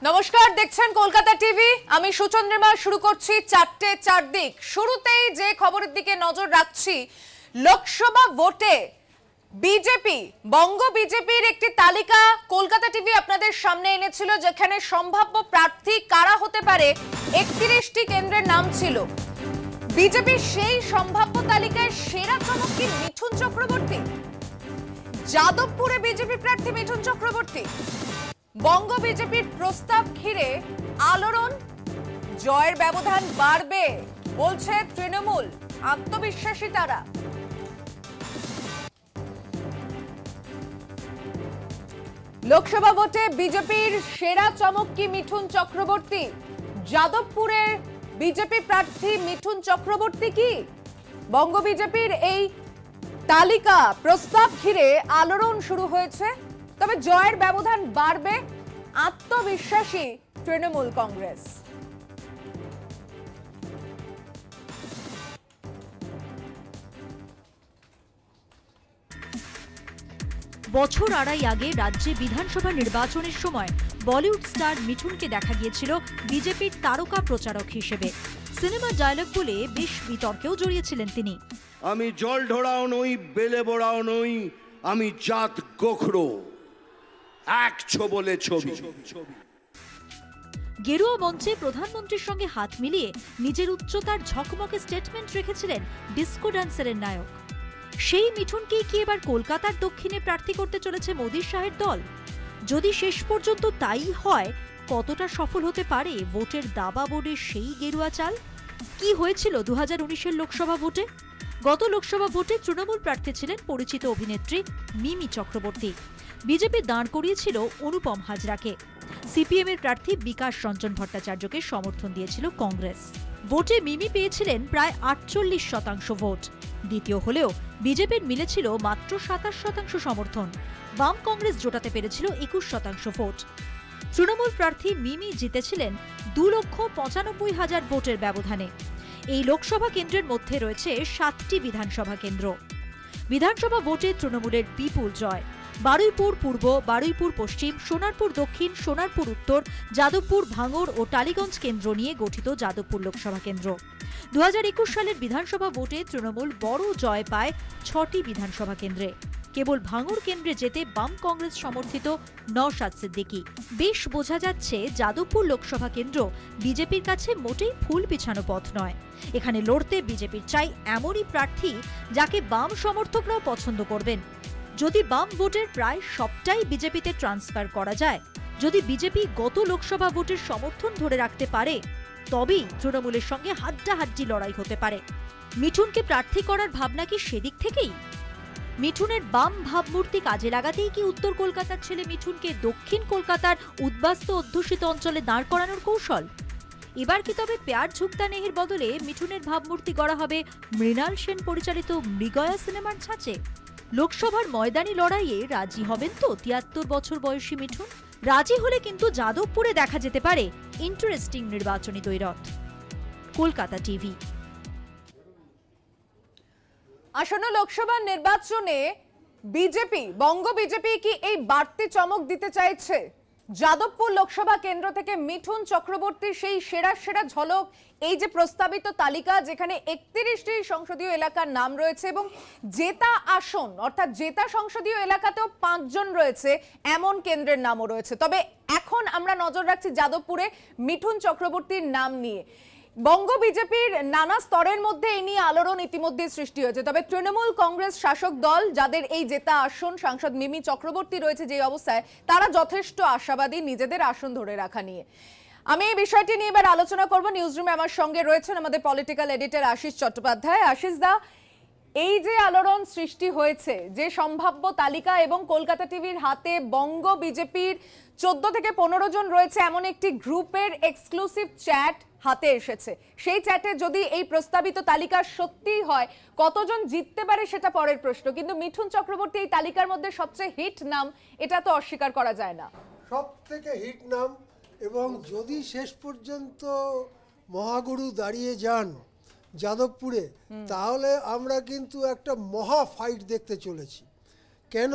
নমস্কার, দেখছেন কলকাতা টিভি। আমি সুচন্দ্রিমা। শুরু করছি চারটে চারদিক। শুরুতেই যে খবরের দিকে নজর রাখছি, লোকসভা ভোটে বিজেপি, বঙ্গ বিজেপির একটি তালিকা কলকাতা টিভি আপনাদের সামনে এনেছিল, যেখানে সম্ভাব্য প্রার্থী কারা হতে পারে 31টি কেন্দ্রের নাম ছিল। বিজেপির সেই সম্ভাব্য তালিকায় সেরা চমক কি মিঠুন চক্রবর্তী? যাদবপুরে বিজেপি প্রার্থী মিঠুন চক্রবর্তী। বঙ্গ বিজেপির প্রস্তাব ঘিরে আলোড়ন, জয়ের ব্যবধান বাড়বে বলছে তৃণমূল, আত্মবিশ্বাসী তারা। লোকসভা ভোটে বিজেপির সেরা চমক কি মিঠুন চক্রবর্তী? যাদবপুরের বিজেপি প্রার্থী মিঠুন চক্রবর্তী কি? বঙ্গ বিজেপির এই তালিকা প্রস্তাব ঘিরে আলোড়ন শুরু হয়েছে, তবে জয়ের ব্যবধান বাড়বে, আত্মবিশ্বাসী তৃণমূল কংগ্রেস। বছর আড়াই আগে রাজ্যে বিধানসভা নির্বাচনের সময় বলিউড স্টার মিঠুনকে দেখা গিয়েছিল বিজেপির তারকা প্রচারক হিসেবে। সিনেমা ডায়লগ বলে বেশ বিতর্কেও জড়িয়েছিলেন তিনি। আমি জল ঢোড়াও নই, বেলে বোড়াও নই, আমি জাত গোখরো, এক ছোবলে ছবি। গেরুয়া মঞ্চে প্রধানমন্ত্রীর সঙ্গে হাত মিলিয়ে নিজের উচ্চতার ঝকমকে স্টেটমেন্ট রেখেছিলেন ডিস্কো ডান্সারের নায়ক। সেই মিঠুনকেই কি এবার কলকাতার দক্ষিণে প্রার্থী করতে চলেছে মোদী শাহের দল? যদি শেষ পর্যন্ত তাই হয়, কতটা সফল হতে পারে ভোটের দাবা বোর্ডের সেই গেরুয়া চাল? কি হয়েছিল 2019-এর লোকসভা ভোটে? গত লোকসভা ভোটে তৃণমূল প্রার্থী ছিলেন পরিচিত অভিনেত্রী মিমি চক্রবর্তী। বিজেপি দাঁড় করিয়েছিল অনুপম হাজরাকে। সিপিএমের প্রার্থী বিকাশ রঞ্জন ভট্টাচার্যকে সমর্থন দিয়েছিল কংগ্রেস। ভোটে মিমি পেয়েছিলেন প্রায় 48% ভোট। দ্বিতীয় হলেও বিজেপির মিলেছিল মাত্র 27% সমর্থন। বাম কংগ্রেস জোটাতে পেরেছিল 21% ভোট। তৃণমূল প্রার্থী মিমি জিতেছিলেন 2,95,000 ভোটের ব্যবধানে। এই লোকসভা কেন্দ্রের মধ্যে রয়েছে 7টি বিধানসভা কেন্দ্র। বিধানসভা ভোটে তৃণমূলের বিপুল জয়। বারুইপুর পূর্ব, বারুইপুর পশ্চিম, সোনারপুর দক্ষিণ, সোনারপুর উত্তর, যাদবপুর, ভাঙড় ও টালিগঞ্জ কেন্দ্র নিয়ে গঠিত যাদবপুর লোকসভা কেন্দ্র। 2021 সালের বিধানসভা ভোটে তৃণমূল বড় জয় পায় 6টি বিধানসভা কেন্দ্রে। কেবল ভাঙড় কেন্দ্রে যেতে বাম কংগ্রেস সমর্থিত নওশাদ সিদ্দিকী। বেশ বোঝা যাচ্ছে যাদবপুর লোকসভা কেন্দ্র বিজেপির কাছে মোটেই ফুল বিছানো পথ নয়। এখানে লড়তে বিজেপির চাই এমনই প্রার্থী যাকে বাম সমর্থকরাও পছন্দ করবেন। যদি বাম ভোটের প্রায় সবটাই বিজেপিতে ট্রান্সফার করা যায়, যদি বিজেপি গত লোকসভা ভোটের সমর্থন ধরে রাখতে পারে, তবেই তৃণমূলের সঙ্গে হাড্ডাহাড্ডি লড়াই হতে পারে। মিঠুনকে প্রার্থী করার ভাবনা কি সেদিক থেকেই? মিঠুনের বাম ভাবমূর্তি কাজে লাগাতেই কি উত্তর কলকাতার ছেলে মিঠুনকে দক্ষিণ কলকাতার উদ্বাস্তু অধ্যুষিত অঞ্চলে দাঁড় করানোর কৌশল? এবার কি তবে প্যার ঝুকতা নেহির বদলে মিঠুনের ভাবমূর্তি গড়া হবে মৃণাল সেন পরিচালিত মৃগয়া সিনেমার ছাঁচে? লোকসভার ময়দানি লড়াইয়ে রাজি হবেন তো 73 বছর বয়সী মিঠুন? রাজি হলে কিন্তু যাদবপুরে দেখা যেতে পারে ইন্টারেস্টিং নির্বাচনী দ্বৈরথ। কলকাতা টিভি। আসন্ন লোকসভা নির্বাচনে বিজেপি, বঙ্গ বিজেপি কি এই বাড়তি চমক দিতে চাইছে? যাদবপুর লোকসভা কেন্দ্র থেকে মিঠুন চক্রবর্তীর সেই সেরা সেরা ঝলক, এই যে প্রস্তাবিত তালিকা যেখানে 31টি সংসদীয় এলাকার নাম রয়েছে এবং জেতা আসন অর্থাৎ জেতা সংসদীয় এলাকাতেও 5 জন রয়েছে, এমন কেন্দ্রের নামও রয়েছে। তবে এখন আমরা নজর রাখছি যাদবপুরে মিঠুন চক্রবর্তীর নাম নিয়ে। বঙ্গ বিজেপির নানা স্তরের মধ্যে এই নিয়ে আলোড়ন ইতিমধ্যে সৃষ্টি হয়েছে। তবে তৃণমূল কংগ্রেস শাসক দল, যাদের এই জেতা আসন সাংসদ মিমি চক্রবর্তী রয়েছে যে অবস্থায়, তারা যথেষ্ট আশাবাদী নিজেদের আসন ধরে রাখা নিয়ে। আমি এই বিষয়টি নিয়ে এবার আলোচনা করব। নিউজ রুমে আমার সঙ্গে রয়েছেন আমাদের পলিটিক্যাল এডিটর আশিস চট্টোপাধ্যায়। আশিস দা, এই যে আলোড়ন সৃষ্টি হয়েছে, যে সম্ভাব্য তালিকা এবং কলকাতা টিভির হাতে বঙ্গ বিজেপির 14 থেকে 15 জন রয়েছে এমন একটি গ্রুপের এক্সক্লুসিভ চ্যাট হাতে এসেছে, সেই চ্যাটে যদি এই প্রস্তাবিত তালিকা সত্যি হয়, কতজন জিততে পারে সেটা পরের প্রশ্ন। কিন্তু মিঠুন চক্রবর্তী এই তালিকার মধ্যে সবচেয়ে হিট নাম, এটা তো অস্বীকার করা যায় না। সব থেকে হিট নাম, এবং যদি শেষ পর্যন্ত মহাগুরু দাঁড়িয়ে যান যাদবপুরে, তাহলে আমরা কিন্তু একটা মহা ফাইট দেখতে চলেছি। কেন?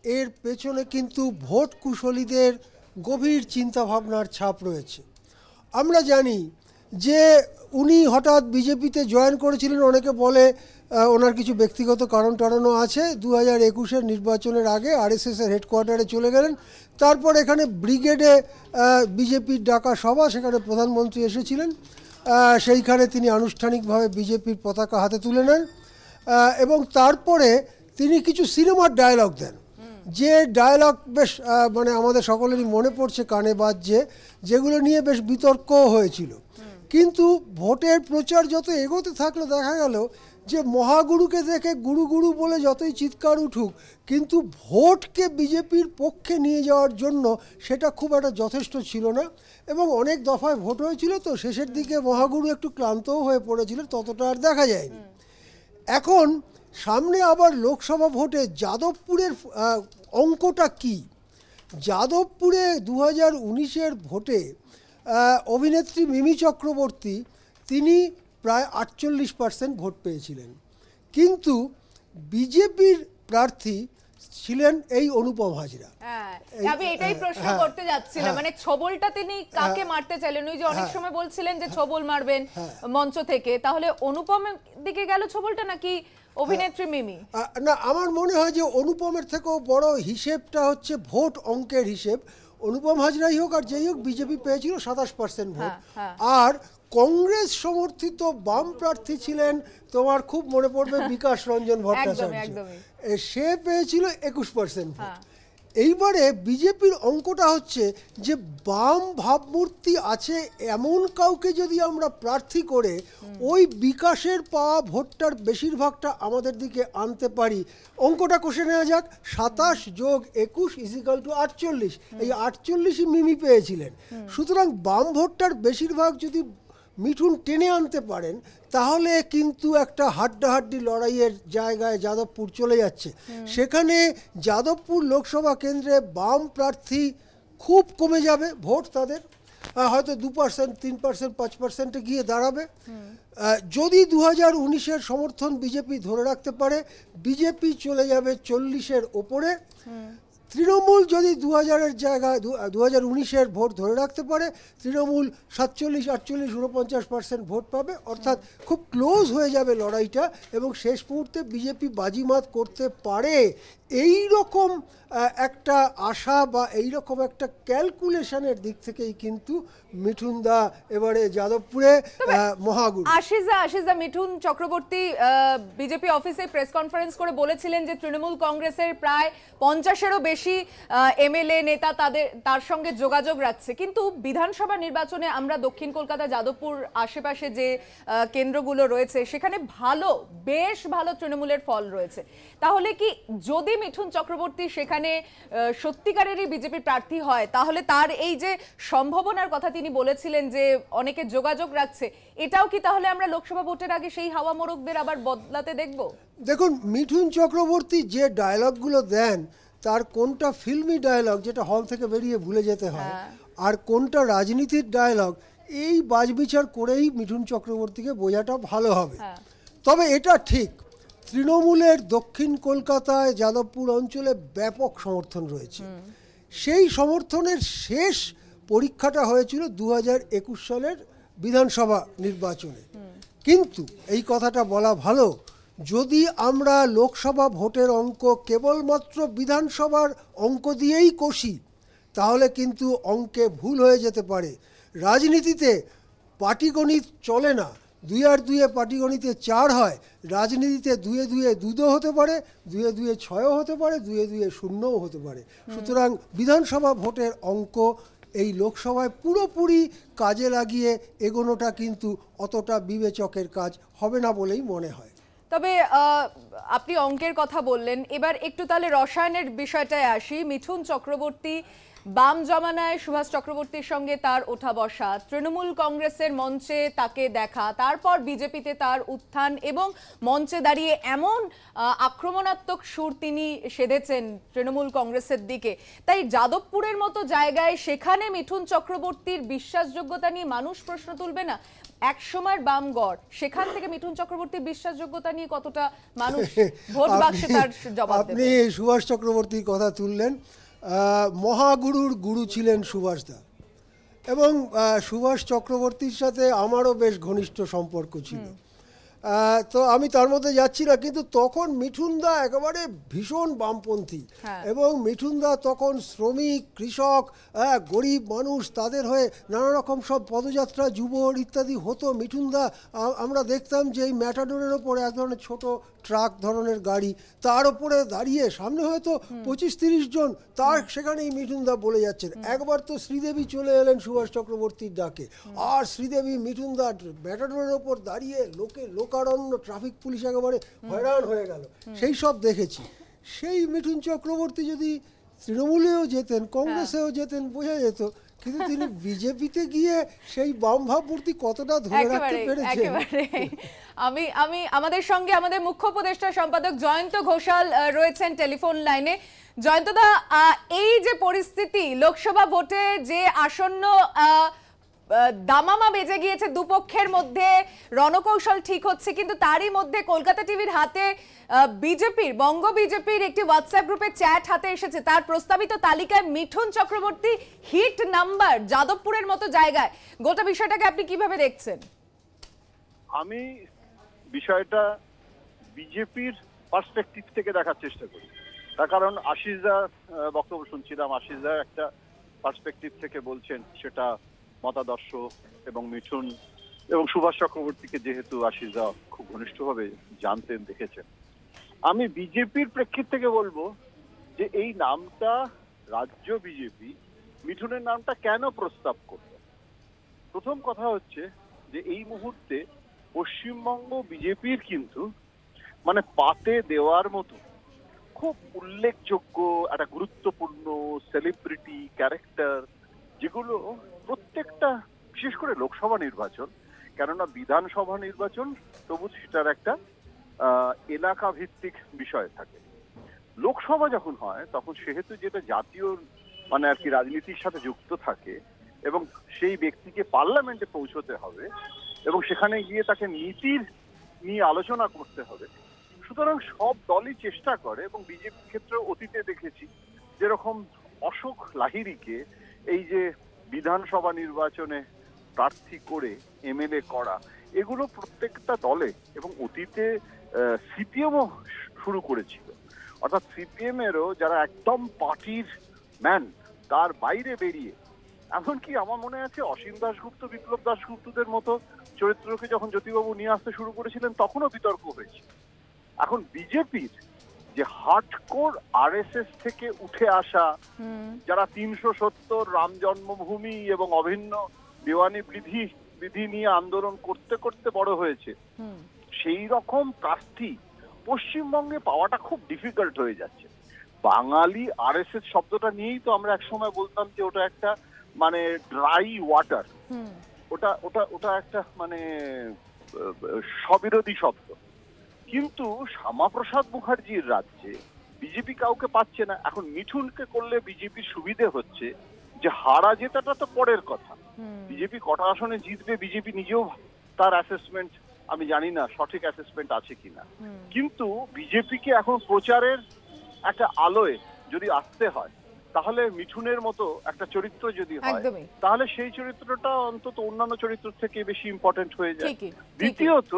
এর পেছনে কিন্তু ভোট কুশলীদের গভীর চিন্তাভাবনার ছাপ রয়েছে। আমরা জানি যে উনি হঠাৎ বিজেপিতে জয়েন করেছিলেন, অনেকে বলে ওনার কিছু ব্যক্তিগত কারণ টারণও আছে। 2021-এর নির্বাচনের আগে আরএসএসের হেডকোয়ার্টারে চলে গেলেন, তারপর এখানে ব্রিগেডে বিজেপির ডাকা সভা, সেখানে প্রধানমন্ত্রী এসেছিলেন, সেইখানে তিনি আনুষ্ঠানিকভাবে বিজেপির পতাকা হাতে তুলে নেন এবং তারপরে তিনি কিছু সিনেমার ডায়লগ দেন, যে ডায়লগ বেশ মানে আমাদের সকলেরই মনে পড়ছে, কানে বাজছে, যেগুলো নিয়ে বেশ বিতর্কও হয়েছিল। কিন্তু ভোটের প্রচার যত এগোতে থাকলো দেখা গেল যে মহাগুরুকে দেখে গুরু গুরু বলে যতই চিৎকার উঠুক, কিন্তু ভোটকে বিজেপির পক্ষে নিয়ে যাওয়ার জন্য সেটা খুব একটা যথেষ্ট ছিল না এবং অনেক দফায় ভোট হয়েছিল, তো শেষের দিকে মহাগুরু একটু ক্লান্তও হয়ে পড়েছিল, ততটা আর দেখা যায়নি। এখন সামনে আবার লোকসভা ভোটে যাদবপুরের অঙ্কটা কি? যাদবপুরে 2019-এর ভোটে অভিনেত্রী মিমি চক্রবর্তী তিনি প্রায় 48% ভোট পেয়েছিলেন, কিন্তু বিজেপির প্রার্থী ছিলেন এই অনুপম হাজরা। আমি এটাই প্রশ্ন করতে যাচ্ছিলাম, মানে ছবলটা তিনি কাকে মারতে চাইলেন? ওই যে অনেক সময় বলছিলেন যে ছবল মারবেন মঞ্চ থেকে, তাহলে অনুপমের দিকে গেল ছবলটা নাকি অভিনেত্রী মিমি? না, আমার মনে হয় যে অনুপমের থেকেও বড় হিসেবটা হচ্ছে ভোট অঙ্কের হিসেব। অনুপম হাজরাই হোক আর যেই হোক, বিজেপি পেয়েছিল 27% ভোট, আর কংগ্রেস সমর্থিত বাম প্রার্থী ছিলেন, তোমার খুব মনে পড়বে, বিকাশ রঞ্জন ভট্টাচার্য, সে পেয়েছিল 21% ভোট। এইবারে বিজেপির অঙ্কটা হচ্ছে যে বাম ভাবমূর্তি আছে এমন কাউকে যদি আমরা প্রার্থী করে ওই বিকাশের পাওয়া ভোটটার বেশিরভাগটা আমাদের দিকে আনতে পারি। অঙ্কটা কষে নেওয়া যাক, 27 + 21 = 48, এই 48ই মিমি পেয়েছিলেন। সুতরাং বাম ভোটটার বেশিরভাগ যদি মিঠুন টেনে আনতে পারেন, তাহলে কিন্তু একটা হাড্ডাহাড্ডি লড়াইয়ের জায়গায় যাদবপুর চলে যাচ্ছে। সেখানে যাদবপুর লোকসভা কেন্দ্রে বাম প্রার্থী খুব কমে যাবে ভোট, তাদের হয়তো 2%, 3%, 5%-এ গিয়ে দাঁড়াবে। যদি 2019-এর সমর্থন বিজেপি ধরে রাখতে পারে, বিজেপি চলে যাবে 40-এর ওপরে। তৃণমূল যদি 2000-এর জায়গায় 2019-এর ভোট ধরে রাখতে পারে, তৃণমূল 47, 48, 49% ভোট পাবে, অর্থাৎ খুব ক্লোজ হয়ে যাবে লড়াইটা এবং শেষ মুহূর্তে বিজেপি বাজিমাত করতে পারে। এই রকম একটা আশা বা এই রকম একটা ক্যালকুলেশনের দিক থেকেই কিন্তু মিঠুন দা এবারে যাদবপুরে মহাগুরু। আশিজা, মিঠুন চক্রবর্তী বিজেপি অফিসে প্রেস কনফারেন্স করে বলেছিলেন যে তৃণমূল কংগ্রেসের প্রায় 50-এরও বেশি এমএলএ নেতা তার সঙ্গে যোগাযোগ রাখছে, কিন্তু বিধানসভা নির্বাচনে আমরা দক্ষিণ কলকাতা যাদবপুর আশেপাশে যে কেন্দ্রগুলো রয়েছে সেখানে বেশ ভালো তৃণমূলের ফল রয়েছে। তাহলে কি যদি মিঠুন চক্রবর্তী সেখানে সত্যিকারেরই বিজেপি প্রার্থী হয়, তাহলে তার এই যে সম্ভাবনার কথা তিনি বলেছিলেন যে অনেকে যোগাযোগ রাখছে, এটাও কি তাহলে আমরা লোকসভা ভোটের আগে সেই হাওয়া মোড়কদের আবার বদলাতে দেখব? দেখুন, মিঠুন চক্রবর্তী যে ডায়লগগুলো দেন, তার কোনটা ফিল্মি ডায়লগ যেটা হল থেকে বেরিয়ে ভুলে যেতে হয়, আর কোনটা রাজনীতির ডায়লগ, এই বাছবিচার করেই মিঠুন চক্রবর্তীকে বোঝাটা ভালো হবে। তবে এটা ঠিক, তৃণমূলের দক্ষিণ কলকাতায় যাদবপুর অঞ্চলে ব্যাপক সমর্থন রয়েছে। সেই সমর্থনের শেষ পরীক্ষাটা হয়েছিল 2021 সালের বিধানসভা নির্বাচনে। কিন্তু এই কথাটা বলা ভালো, যদি আমরা লোকসভা ভোটের অঙ্ক কেবলমাত্র বিধানসভার অঙ্ক দিয়েই কষি, তাহলে কিন্তু অঙ্কে ভুল হয়ে যেতে পারে। রাজনীতিতে পাটিগণিত চলে না, 2 আর 2 পাটিগণিতে 4 হয়। রাজনীতিতে 2 এ 2 দুধও হতে পারে, 2 এ 2 6ও হতে পারে, 2 এ 2 শূন্যও হতে পারে। সুতরাং বিধানসভা ভোটের অঙ্ক এই লোকসভায় পুরোপুরি কাজে লাগিয়ে এগোনোটা কিন্তু অতটা বিবেচকের কাজ হবে না বলেই মনে হয়। তবে আপনি অঙ্কের কথা বললেন, এবার একটু তাহলে রসায়নের বিষয়টায় আসি। মিঠুন চক্রবর্তী বাম জমানায় সুভাষ চক্রবর্তীর সঙ্গে তার ওঠা বসা, তৃণমূল কংগ্রেসের মঞ্চে তাকে দেখা, তারপর বিজেপিতে তার উত্থান এবং মঞ্চে দাঁড়িয়ে এমন আক্রমণাত্মক সুর তিনি সেধেছেন তৃণমূল কংগ্রেসের দিকে। তাই যাদবপুরের মতো জায়গায় সেখানে মিঠুন চক্রবর্তীর বিশ্বাসযোগ্যতা নিয়ে মানুষ প্রশ্ন তুলবে না? একসময়ের বামগড়, সেখান থেকে মিঠুন চক্রবর্তীর বিশ্বাসযোগ্যতা নিয়ে কতটা মানুষ ভোট বাক্সে তার জবাব দেবে? আপনি সুভাষ চক্রবর্তীর কথা তুললেন, মহাগুরুর গুরু ছিলেন সুভাষদা, এবং সুভাষ চক্রবর্তীর সাথে আমারও বেশ ঘনিষ্ঠ সম্পর্ক ছিল। তো আমি তার মধ্যে যাচ্ছি না, কিন্তু তখন মিঠুনদা একেবারে ভীষণ বামপন্থী, এবং মিঠুনদা তখন শ্রমিক, কৃষক, গরিব মানুষ, তাদের হয়ে নানা রকম সব পদযাত্রা, যুবর ইত্যাদি হতো। মিঠুনদা, আমরা দেখতাম যে এই ম্যাটাডোরের ওপরে এক ধরনের ছোট ট্রাক ধরনের গাড়ি, তার ওপরে দাঁড়িয়ে সামনে হয়তো 25-30 জন, তার সেখানেই মিঠুনদা বলে যাচ্ছেন। একবার তো শ্রীদেবী চলে এলেন সুভাষ চক্রবর্তীর ডাকে, আর শ্রীদেবী মিঠুনদা ম্যাটাডোরের ওপর দাঁড়িয়ে লোকারণ্য, ট্রাফিক পুলিশ একেবারে হয়রান হয়ে গেল, সেই সব দেখেছি। সেই মিঠুন চক্রবর্তী যদি তৃণমূলেও যেতেন, কংগ্রেসেও যেতেন, বোঝা যেত, কিন্তু তিনি বিজেপিতে গিয়ে সেই বাম ভাবমূর্তি কতটা ধরে রাখতে পেরেছেন। আমি আমাদের সঙ্গে আমাদের মুখ্য উপদেষ্টা সম্পাদক জয়ন্ত ঘোষাল রয়েছেন টেলিফোন লাইনে। জয়ন্তদা, এই যে পরিস্থিতি, লোকসভা ভোটে যে আসন্ন দামামা বেজে গিয়েছে, দুপক্ষের মধ্যে রণকৌশল ঠিক হচ্ছে, কিন্তু তারই মধ্যে কলকাতা টিভির হাতে বিজেপির, বঙ্গ বিজেপির একটি হোয়াটসঅ্যাপ গ্রুপে চ্যাট হাতে এসেছে। তার প্রস্তাবিত তালিকায় মিঠুন চক্রবর্তী হিট নাম্বার যাদবপুরের মতো জায়গায়। গোটা বিষয়টাকে আপনি কিভাবে দেখছেন? আমি বিষয়টা বিজেপির পার্সপেক্টিভ থেকে দেখার চেষ্টা করি, তার কারণ আশিসদার বক্তব্য শুনছিলাম, আশিসদার একটা পার্সপেক্টিভ থেকে বলছেন, সেটা মতাদর্শ এবং মিঠুন এবং সুভাষ চক্রবর্তীকে যেহেতু আশিসদা খুব ঘনিষ্ঠভাবে জানতেন, দেখেছেন। আমি বিজেপির প্রেক্ষিত থেকে বলবো যে এই নামটা রাজ্য বিজেপি মিঠুনের নামটা কেন প্রস্তাব করল। প্রথম কথা হচ্ছে যে এই মুহূর্তে পশ্চিমবঙ্গ বিজেপির কিন্তু মানে পাতে দেওয়ার মতো খুব উল্লেখযোগ্য একটা গুরুত্বপূর্ণ সেলিব্রিটি ক্যারেক্টার, যেগুলো প্রত্যেকটা, বিশেষ করে লোকসভা নির্বাচন, কেননা বিধানসভা নির্বাচন তবু সেটার একটা এলাকা ভিত্তিক বিষয় থাকে। লোকসভা যখন হয় তখন সেহেতু যেটা জাতীয় মানে আর কি রাজনীতির সাথে যুক্ত থাকে, এবং সেই ব্যক্তিকে পার্লামেন্টে পৌঁছতে হবে এবং সেখানে গিয়ে তাকে নীতির নিয়ে আলোচনা করতে হবে। সুতরাং সব দলই চেষ্টা করে, এবং বিজেপির ক্ষেত্রে অতীতে দেখেছি যেরকম অশোক লাহিড়ীকে এই যে বিধানসভা নির্বাচনে প্রার্থী করে এমএলএ করা, এগুলো প্রত্যেকটা দলে, এবং অতীতে সিপিএমও শুরু করেছিল। অর্থাৎ সিপিএম এরও যারা একদম পার্টির ম্যান, তার বাইরে বেরিয়ে, এমনকি আমার মনে আছে অসীম দাশগুপ্ত, বিপ্লব দাশগুপ্তদের মতো চরিত্রকে যখন জ্যোতিবাবু নিয়ে আসতে শুরু করেছিলেন তখনও বিতর্ক হয়েছে। এখন বিজেপির যে হার্ডকোর আরএসএস থেকে উঠে আসা, যারা 370 রাম জন্মভূমি এবং অভিন্ন দেওয়ানি বিধি নিয়ে আন্দোলন করতে করতে বড় হয়েছে, সেই রকম প্রার্থী পশ্চিমবঙ্গে পাওয়াটা খুব ডিফিকাল্ট হয়ে যাচ্ছে। বাঙালি আরএসএস শব্দটা নিয়েই তো আমরা একসময় বলতাম যে ওটা একটা মানে ড্রাই ওয়াটার, ওটা ওটা ওটা একটা মানে স্ববিরোধী শব্দ। কিন্তু শ্যামাপ্রসাদ মুখার্জির রাজ্যে বিজেপি কাউকে পাচ্ছে না। এখন মিঠুনকে করলে বিজেপির সুবিধে হচ্ছে যে হারা জেতাটা তো পরের কথা, বিজেপি কটা আসনে জিতবে বিজেপি নিজেও তার অ্যাসেসমেন্ট, আমি জানি না সঠিক অ্যাসেসমেন্ট আছে কিনা, কিন্তু বিজেপিকে এখন প্রচারের একটা আলোয় যদি আসতে হয়, তাহলে মিঠুনের মতো একটা চরিত্র যদি হয়, তাহলে সেই চরিত্রটা অন্তত অন্যান্য চরিত্র থেকে বেশি ইম্পর্টেন্ট হয়ে যায়। দ্বিতীয়ত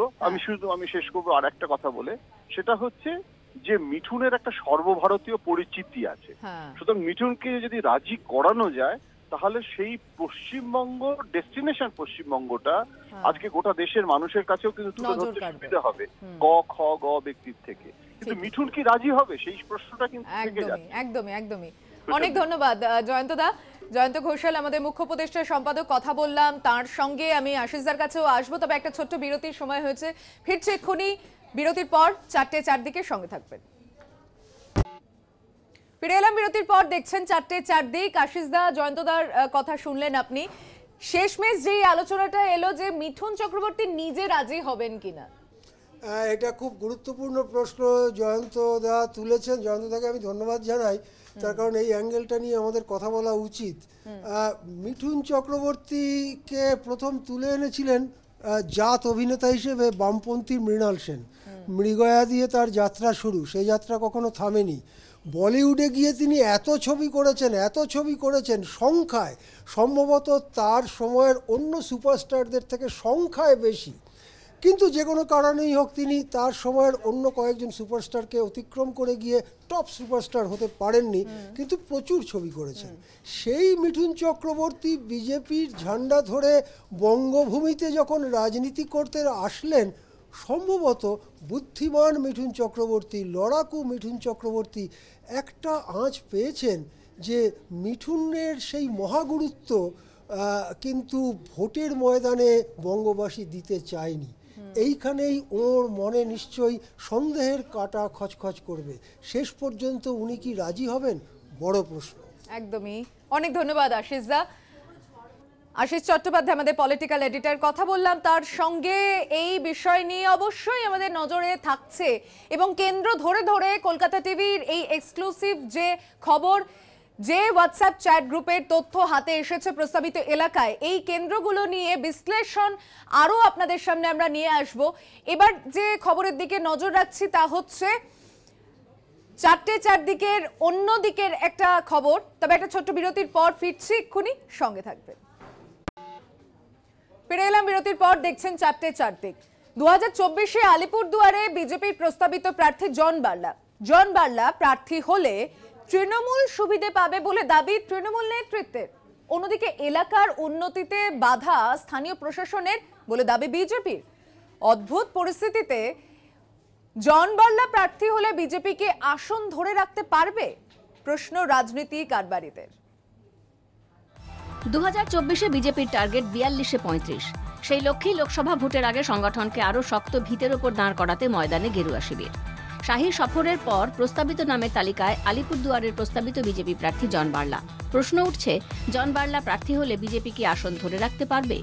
আমি শেষ করবো আর একটা কথা বলে, সেটা হচ্ছে যে মিঠুনের একটা সর্বভারতীয় পরিচিতি আছে। সুতরাং মিঠুনকে যদি রাজি করানো যায়, তাহলে সেই পশ্চিমবঙ্গ ডেস্টিনেশন পশ্চিমবঙ্গটা আজকে গোটা দেশের মানুষের কাছেও কিন্তু তুলে ধরতে সুবিধা হবে ক খ গ ব্যক্তির থেকে। কিন্তু মিঠুন কি রাজি হবে, সেই প্রশ্নটা কিন্তু থেকে যাচ্ছে। একদমই একদমই। অনেক ধন্যবাদ জয়ন্তদা। জয়ন্ত ঘোষাল আমাদের মুখ্য উপদেষ্টা সম্পাদক, কথা বললাম তার সঙ্গে। আমি আশিসদার কাছেও আসবো, তবে একটা ছোট্ট বিরতির সময় হয়েছে, ফিরছে এক্ষুনি বিরতির পর 4:04 দিকে, সঙ্গে থাকবেন। ফিরে এলাম বিরতির পর, দেখছেন 4:04 দিক। আশিসদা, জয়ন্তদার কথা শুনলেন আপনি। শেষমেশ যেই আলোচনাটা এলো যে মিঠুন চক্রবর্তী নিজে রাজি হবেন কিনা, এটা খুব গুরুত্বপূর্ণ প্রশ্ন জয়ন্তদা তুলেছেন। জয়ন্তদাকে আমি ধন্যবাদ জানাই, তার কারণ এই অ্যাঙ্গেলটা নিয়ে আমাদের কথা বলা উচিত। মিঠুন চক্রবর্তীকে প্রথম তুলে এনেছিলেন জাত অভিনেতা হিসেবে বামপন্থী মৃণাল সেন। মৃগয়া দিয়ে তার যাত্রা শুরু, সেই যাত্রা কখনো থামেনি। বলিউডে গিয়ে তিনি এত ছবি করেছেন সংখ্যায় সম্ভবত তার সময়ের অন্য সুপারস্টারদের থেকে সংখ্যায় বেশি, কিন্তু যে কোনো কারণেই হোক তিনি তার সময়ের অন্য কয়েকজন সুপারস্টারকে অতিক্রম করে গিয়ে টপ সুপারস্টার হতে পারেননি, কিন্তু প্রচুর ছবি করেছেন। সেই মিঠুন চক্রবর্তী বিজেপির ঝান্ডা ধরে বঙ্গভূমিতে যখন রাজনীতি করতে আসলেন, সম্ভবত বুদ্ধিমান মিঠুন চক্রবর্তী, লড়াকু মিঠুন চক্রবর্তী একটা আঁচ পেয়েছেন যে মিঠুনের সেই মহাগুরুত্ব কিন্তু ভোটের ময়দানে বঙ্গবাসী দিতে চায়নি। এইখানেই ওর মনে নিশ্চয়ই সন্দেহের কাঁটা খচখচ করবে। শেষ পর্যন্ত উনি কি রাজি হবেন, বড় প্রশ্ন। একদমই। অনেক ধন্যবাদ আশিস দা। আশিস চট্টোপাধ্যায় আমাদের পলিটিক্যাল এডিটর, কথা বললাম তার সঙ্গে এই বিষয় নিয়ে। অবশ্যই আমাদের নজরে থাকছে এবং কেন্দ্র ধরে ধরে কলকাতা টিভির এই এক্সক্লুসিভ যে খবর, যে হোয়াটসঅ্যাপ চ্যাট গ্রুপের তথ্য হাতে এসেছে প্রস্তাবিত এলাকায়, এই কেন্দ্রগুলো নিয়ে বিশ্লেষণ আরও আপনাদের সামনে আমরা নিয়ে আসব। এবার যে খবরের দিকে নজর রাখছি তা হচ্ছে চারদিকের অন্য দিকের একটা খবর। তবে একটা ছোট্ট বিরতির পর ফিরছি, এক্ষুনি সঙ্গে থাকবেন। ফিরে এলাম বিরতির পর, দেখছেন চারদিক। 2024-এ আলিপুরদুয়ারে বিজেপির প্রস্তাবিত প্রার্থী জন বার্লা প্রার্থী হলে তৃণমূল সুবিধে পাবে বলে দাবি তৃণমূল নেতৃত্বের। অন্যদিকে এলাকার উন্নতিতে বাধা স্থানীয় প্রশাসনের বলে দাবি বিজেপির। অদ্ভুত পরিস্থিতিতে জন বার্লা প্রার্থী হলে বিজেপিকে আসন ধরে রাখতে পারবে, প্রশ্ন রাজনীতি কারবারিদের। 2024-এ বিজেপির টার্গেট 42-এ 35। সেই লক্ষ্যেই লোকসভা ভোটের আগে সংগঠনকে আরও শক্ত ভিতের ওপর দাঁড় করাতে ময়দানে গেরুয়া শিবির। শাহী সফরের পর প্রস্তাবিত নামের তালিকায় আলিপুরদুয়ারের প্রস্তাবিত বিজেপি প্রার্থী জন বার্লা। প্রশ্ন উঠছে, জন বার্লা প্রার্থী হলে বিজেপি কি আসন ধরে রাখতে পারবে?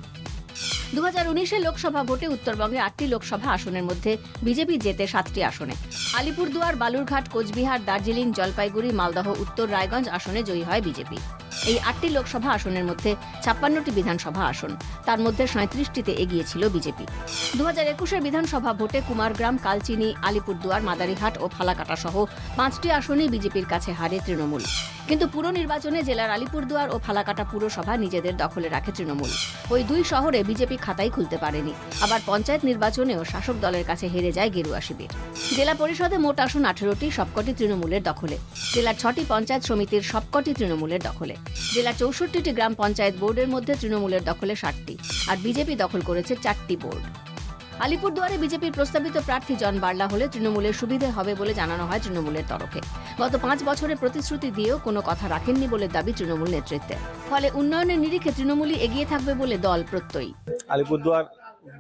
2019-এর লোকসভা ভোটে উত্তরবঙ্গে 8টি লোকসভা আসনের মধ্যে বিজেপি জেতে 7টি আসনে। আলিপুরদুয়ার, বালুরঘাট, কোচবিহার, দার্জিলিং, জলপাইগুড়ি, মালদহ, উত্তর রায়গঞ্জ আসনে জয়ী হয় বিজেপি। এই 8টি লোকসভা আসনের মধ্যে 56টি বিধানসভা আসন, তার মধ্যে 37টিতে এগিয়েছিল বিজেপি। 2021-এর বিধানসভা ভোটে কুমারগ্রাম, কালচিনি, আলিপুরদুয়ার, মাদারিহাট ও ফালাকাটা সহ 5টি আসনেই বিজেপির কাছে হারে তৃণমূল। কিন্তু পুর নির্বাচনে জেলার আলিপুরদুয়ার ও ফালাকাটা পুরসভা নিজেদের দখলে রাখে তৃণমূল। ওই দুই শহরে বিজেপি খাতাই খুলতে পারেনি। আবার পঞ্চায়েত নির্বাচনেও শাসক দলের কাছে হেরে যায় গেরুয়া শিবির। জেলা পরিষদে মোট আসন 18টি, সবকটি তৃণমূলের দখলে। জেলার 6টি পঞ্চায়েত সমিতির সবকটি তৃণমূলের দখলে। জেলার 64টি গ্রাম পঞ্চায়েত বোর্ডের মধ্যে তৃণমূলের দখলে 60টি, আর বিজেপি দখল করেছে 4টি বোর্ড। আলিপুরদুয়ারে বিজেপির প্রস্তাবিত প্রার্থী জন বার্লা হলে তৃণমূলের সুবিধে হবে বলে জানানো হয় তৃণমূলের তরফে। গত 5 বছরে প্রতিশ্রুতি দিয়েও কোনো কথা রাখেননি বলে দাবি তৃণমূল নেতৃত্বের। ফলে উন্নয়নের নিরিখে তৃণমূলই এগিয়ে থাকবে বলে দল প্রত্যয়ী। আলিপুরদুয়ার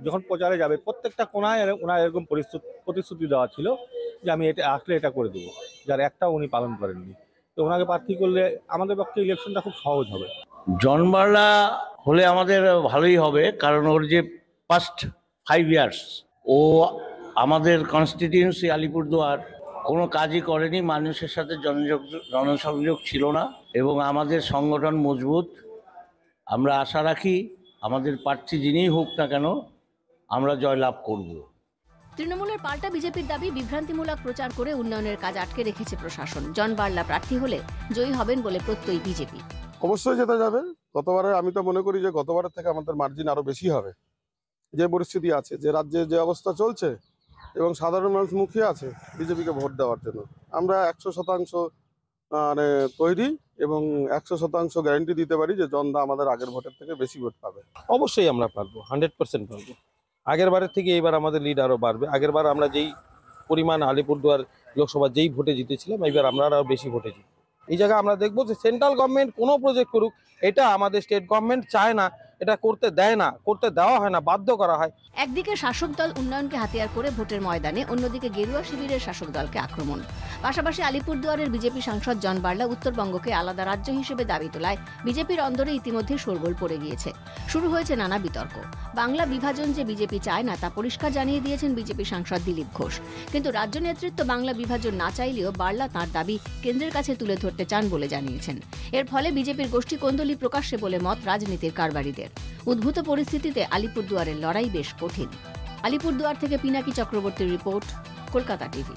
যখন প্রচারে যাবে প্রত্যেকটা কোনায় ওনার এরকম প্রতিশ্রুতি দেওয়া ছিল যে আমি এটা আসলে এটা করে দেবো, যার একটাও উনি পালন করেননি। তো ওনাকে প্রার্থী করলে আমাদের পক্ষে ইলেকশনটা খুব সহজ হবে। জন বার্লা হলে আমাদের ভালোই হবে, কারণ ওর যে পাস্ট 5 ইয়ার্স ও আমাদের কনস্টিটিউয়েন্সি আলিপুরদুয়ার কোনো কাজই করেনি, মানুষের সাথে জনসংযোগ ছিল না, এবং আমাদের সংগঠন মজবুত। আমরা আশা রাখি আমাদের প্রার্থী যিনিই হোক না কেন আমরা জয়লাভ করব। তৃণমূলের পাল্টা বিজেপির দাবি বিভ্রান্তিমূলক প্রচার করে উন্নয়নের কাজ আটকে রেখেছে প্রশাসন। জন বার্লা প্রার্থী হলে জয়ী হবেন বলে প্রত্যয়ী বিজেপি। অবশ্যই যেতে যাবে। গতবারে আমি তো মনে করি যে গতবারের থেকে আমাদের মার্জিন আরো বেশি হবে। যে পরিস্থিতি আছে, যে রাজ্যে যে অবস্থা চলছে এবং সাধারণ মানুষ মুখিয়ে আছে বিজেপিকে ভোট দেওয়ার জন্য, আমরা 100% মানে তৈরি এবং 100% গ্যারান্টি দিতে পারি যে জনদা আমাদের আগের ভোটের থেকে বেশি ভোট পাবে। অবশ্যই আমরা পারবো, 100% পারবো। আগের বারের থেকে এইবার আমাদের লিড আরো বাড়বে। আগের বার আমরা যেই পরিমাণ আলিপুরদুয়ার লোকসভা যেই ভোটে জিতেছিলাম, এইবার আমরা আরো বেশি ভোটে জিতবো। এই জায়গায় আমরা দেখবো যে সেন্ট্রাল গভর্নমেন্ট কোনো প্রজেক্ট করুক, এটা আমাদের স্টেট গভর্নমেন্ট চায় না, এটা করতে দেয় না, করতে দেওয়া হয় না, বাধ্য করা হয়। একদিকে শাসক দল উন্নয়নকে হাতিয়ার করে ভোটের ময়দানে, অন্যদিকে গেরুয়া শিবিরের শাসক দলকে আক্রমণ। পাশাপাশি আলিপুরদুয়ারের বিজেপি সাংসদ জন বার্লা উত্তরবঙ্গকে আলাদা রাজ্য হিসেবে দাবি তোলায় বিজেপির অন্দরে ইতিমধ্যে শোরগোল পড়ে গিয়েছে। শুরু হয়েছে নানা বিতর্ক। বাংলা বিভাজন যে বিজেপি চায় না তা পরিষ্কার জানিয়ে দিয়েছেন বিজেপি সাংসদ দিলীপ ঘোষ। কিন্তু রাজ্য নেতৃত্ব বাংলা বিভাজন না চাইলেও বার্লা তাঁর দাবি কেন্দ্রের কাছে তুলে ধরতে চান বলে জানিয়েছেন। এর ফলে বিজেপির গোষ্ঠী কোন্দলি প্রকাশ্যে বলে মত রাজনীতির কারবারিদের। উদ্ভূত পরিস্থিতিতে আলিপুরদুয়ারের লড়াই বেশ কঠিন। আলিপুরদুয়ার থেকে পিনাকি চক্রবর্তীর রিপোর্ট, কলকাতা টিভি।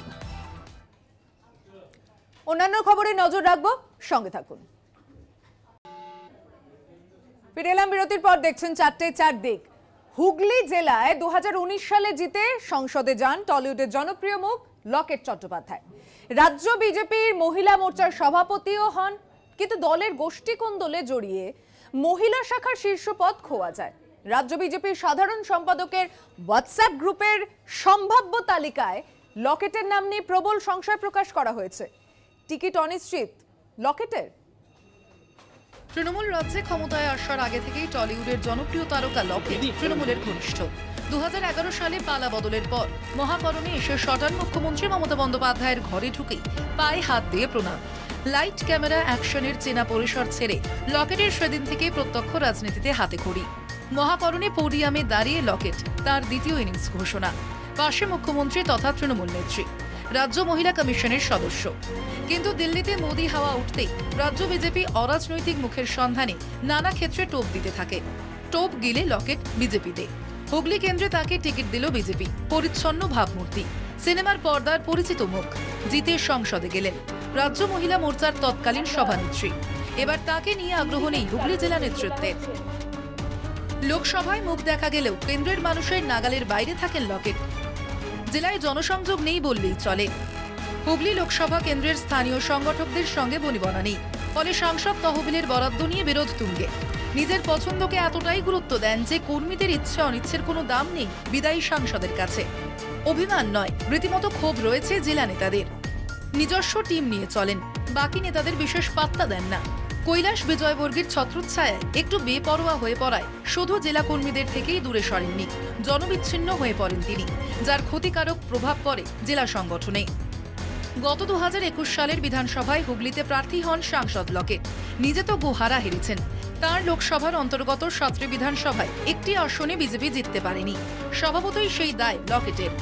অন্যান্য খবরে নজর রাখবো, সঙ্গে থাকুন। ফিরে এলাম বিরতির পর, দেখছেন 4টে 4 দিক। হুগলি জেলায় 2019 সালে জিতে সংসদে যান টলিউডের জনপ্রিয় মুখ লকেট চট্টোপাধ্যায়। রাজ্য বিজেপির মহিলা মোর্চার সভাপতিও হন, কিন্তু দলের গোষ্ঠী কোন্দলে জড়িয়ে মহিলা শাখার শীর্ষ পদ খোয়া যায়। রাজ্য বিজেপির সাধারণ সম্পাদকের হোয়াটসঅ্যাপ গ্রুপের সম্ভাব্য তালিকায় লকেটের নাম নিয়ে প্রবল সংশয় প্রকাশ করা হয়েছে। টিকিট অনিশ্চিত লকেটের। তৃণমূল রাজ্যে ক্ষমতায় আসার আগে থেকেই টলিউডের জনপ্রিয় তারকা লকেট তৃণমূলের ঘনিষ্ঠ। 2011 সালে পালা বদলের পর মহাকরণে এসে শটান মুখ্যমন্ত্রী মমতা বন্দ্যোপাধ্যায়ের ঘরে ঢুকেই পায়ে হাত দিয়ে প্রণাম। লাইট ক্যামেরা অ্যাকশনের চেনা পরিসর ছেড়ে লকেটের সেদিন থেকে প্রত্যক্ষ রাজনীতিতে হাতে খড়ি। মহাকরণে পোডিয়ামে দাঁড়িয়ে লকেট তার দ্বিতীয় ইনিংস ঘোষণা। পাশে মুখ্যমন্ত্রী তথা তৃণমূল নেত্রী, রাজ্য মহিলা কমিশনের সদস্য। কিন্তু দিল্লিতে মোদি হাওয়া উঠতেই রাজ্য বিজেপি অরাজনৈতিক মুখের সন্ধানে নানা ক্ষেত্রে টোপ দিতে থাকে। টোপ গিলে লকেট বিজেপিতে। হুগলি কেন্দ্রে তাকে টিকিট দিল বিজেপি। পরিচ্ছন্ন ভাবমূর্তি, সিনেমার পর্দার পরিচিত মুখ, জিতে সংসদে গেলেন। রাজ্য মহিলা মোর্চার তৎকালীন সভানেত্রী। এবার তাকে নিয়ে আগ্রহ নেই হুগলি জেলা নেতৃত্বের। লোকসভায় মুখ দেখা গেলেও কেন্দ্রের মানুষের নাগালের বাইরে থাকেন লকেট। জেলায় জনসংযোগ নেই বললেই চলে। হুগলি লোকসভা কেন্দ্রের স্থানীয় সংগঠকদের সঙ্গে বনিবনা নেই, ফলে সাংসদ তহবিলের বরাদ্দ নিয়ে বিরোধ তুঙ্গে। নিজের পছন্দকে এতটাই গুরুত্ব দেন যে কর্মীদের ইচ্ছে অনিচ্ছের কোনো দাম নেই বিদায়ী সাংসদের কাছে। অভিমান নয়, রীতিমতো ক্ষোভ রয়েছে জেলা নেতাদের। নিজস্ব টিম নিয়ে চলেন, বাকি নেতাদের বিশেষ পাত্তা দেন না। কৈলাস বিজয়বর্গীর ছত্রচ্ছায়ায় একটু বেপরোয়া হয়ে পড়ায় শুধু জেলা কর্মীদের থেকেই দূরে সরেননি, জনবিচ্ছিন্ন হয়ে পড়েন তিনি, যার ক্ষতিকারক প্রভাব পড়ে জেলা সংগঠনে। গত 2021 সালের বিধানসভায় হুগলিতে প্রার্থী হন সাংসদ লকেট। নিজে তো গোহারা হেরেছেন। তার লোকসভার অন্তর্গত 7টি বিধানসভায় একটি আসনে বিজেপি জিততে পারেনি। স্বভাবতই সেই দায় লকেটের।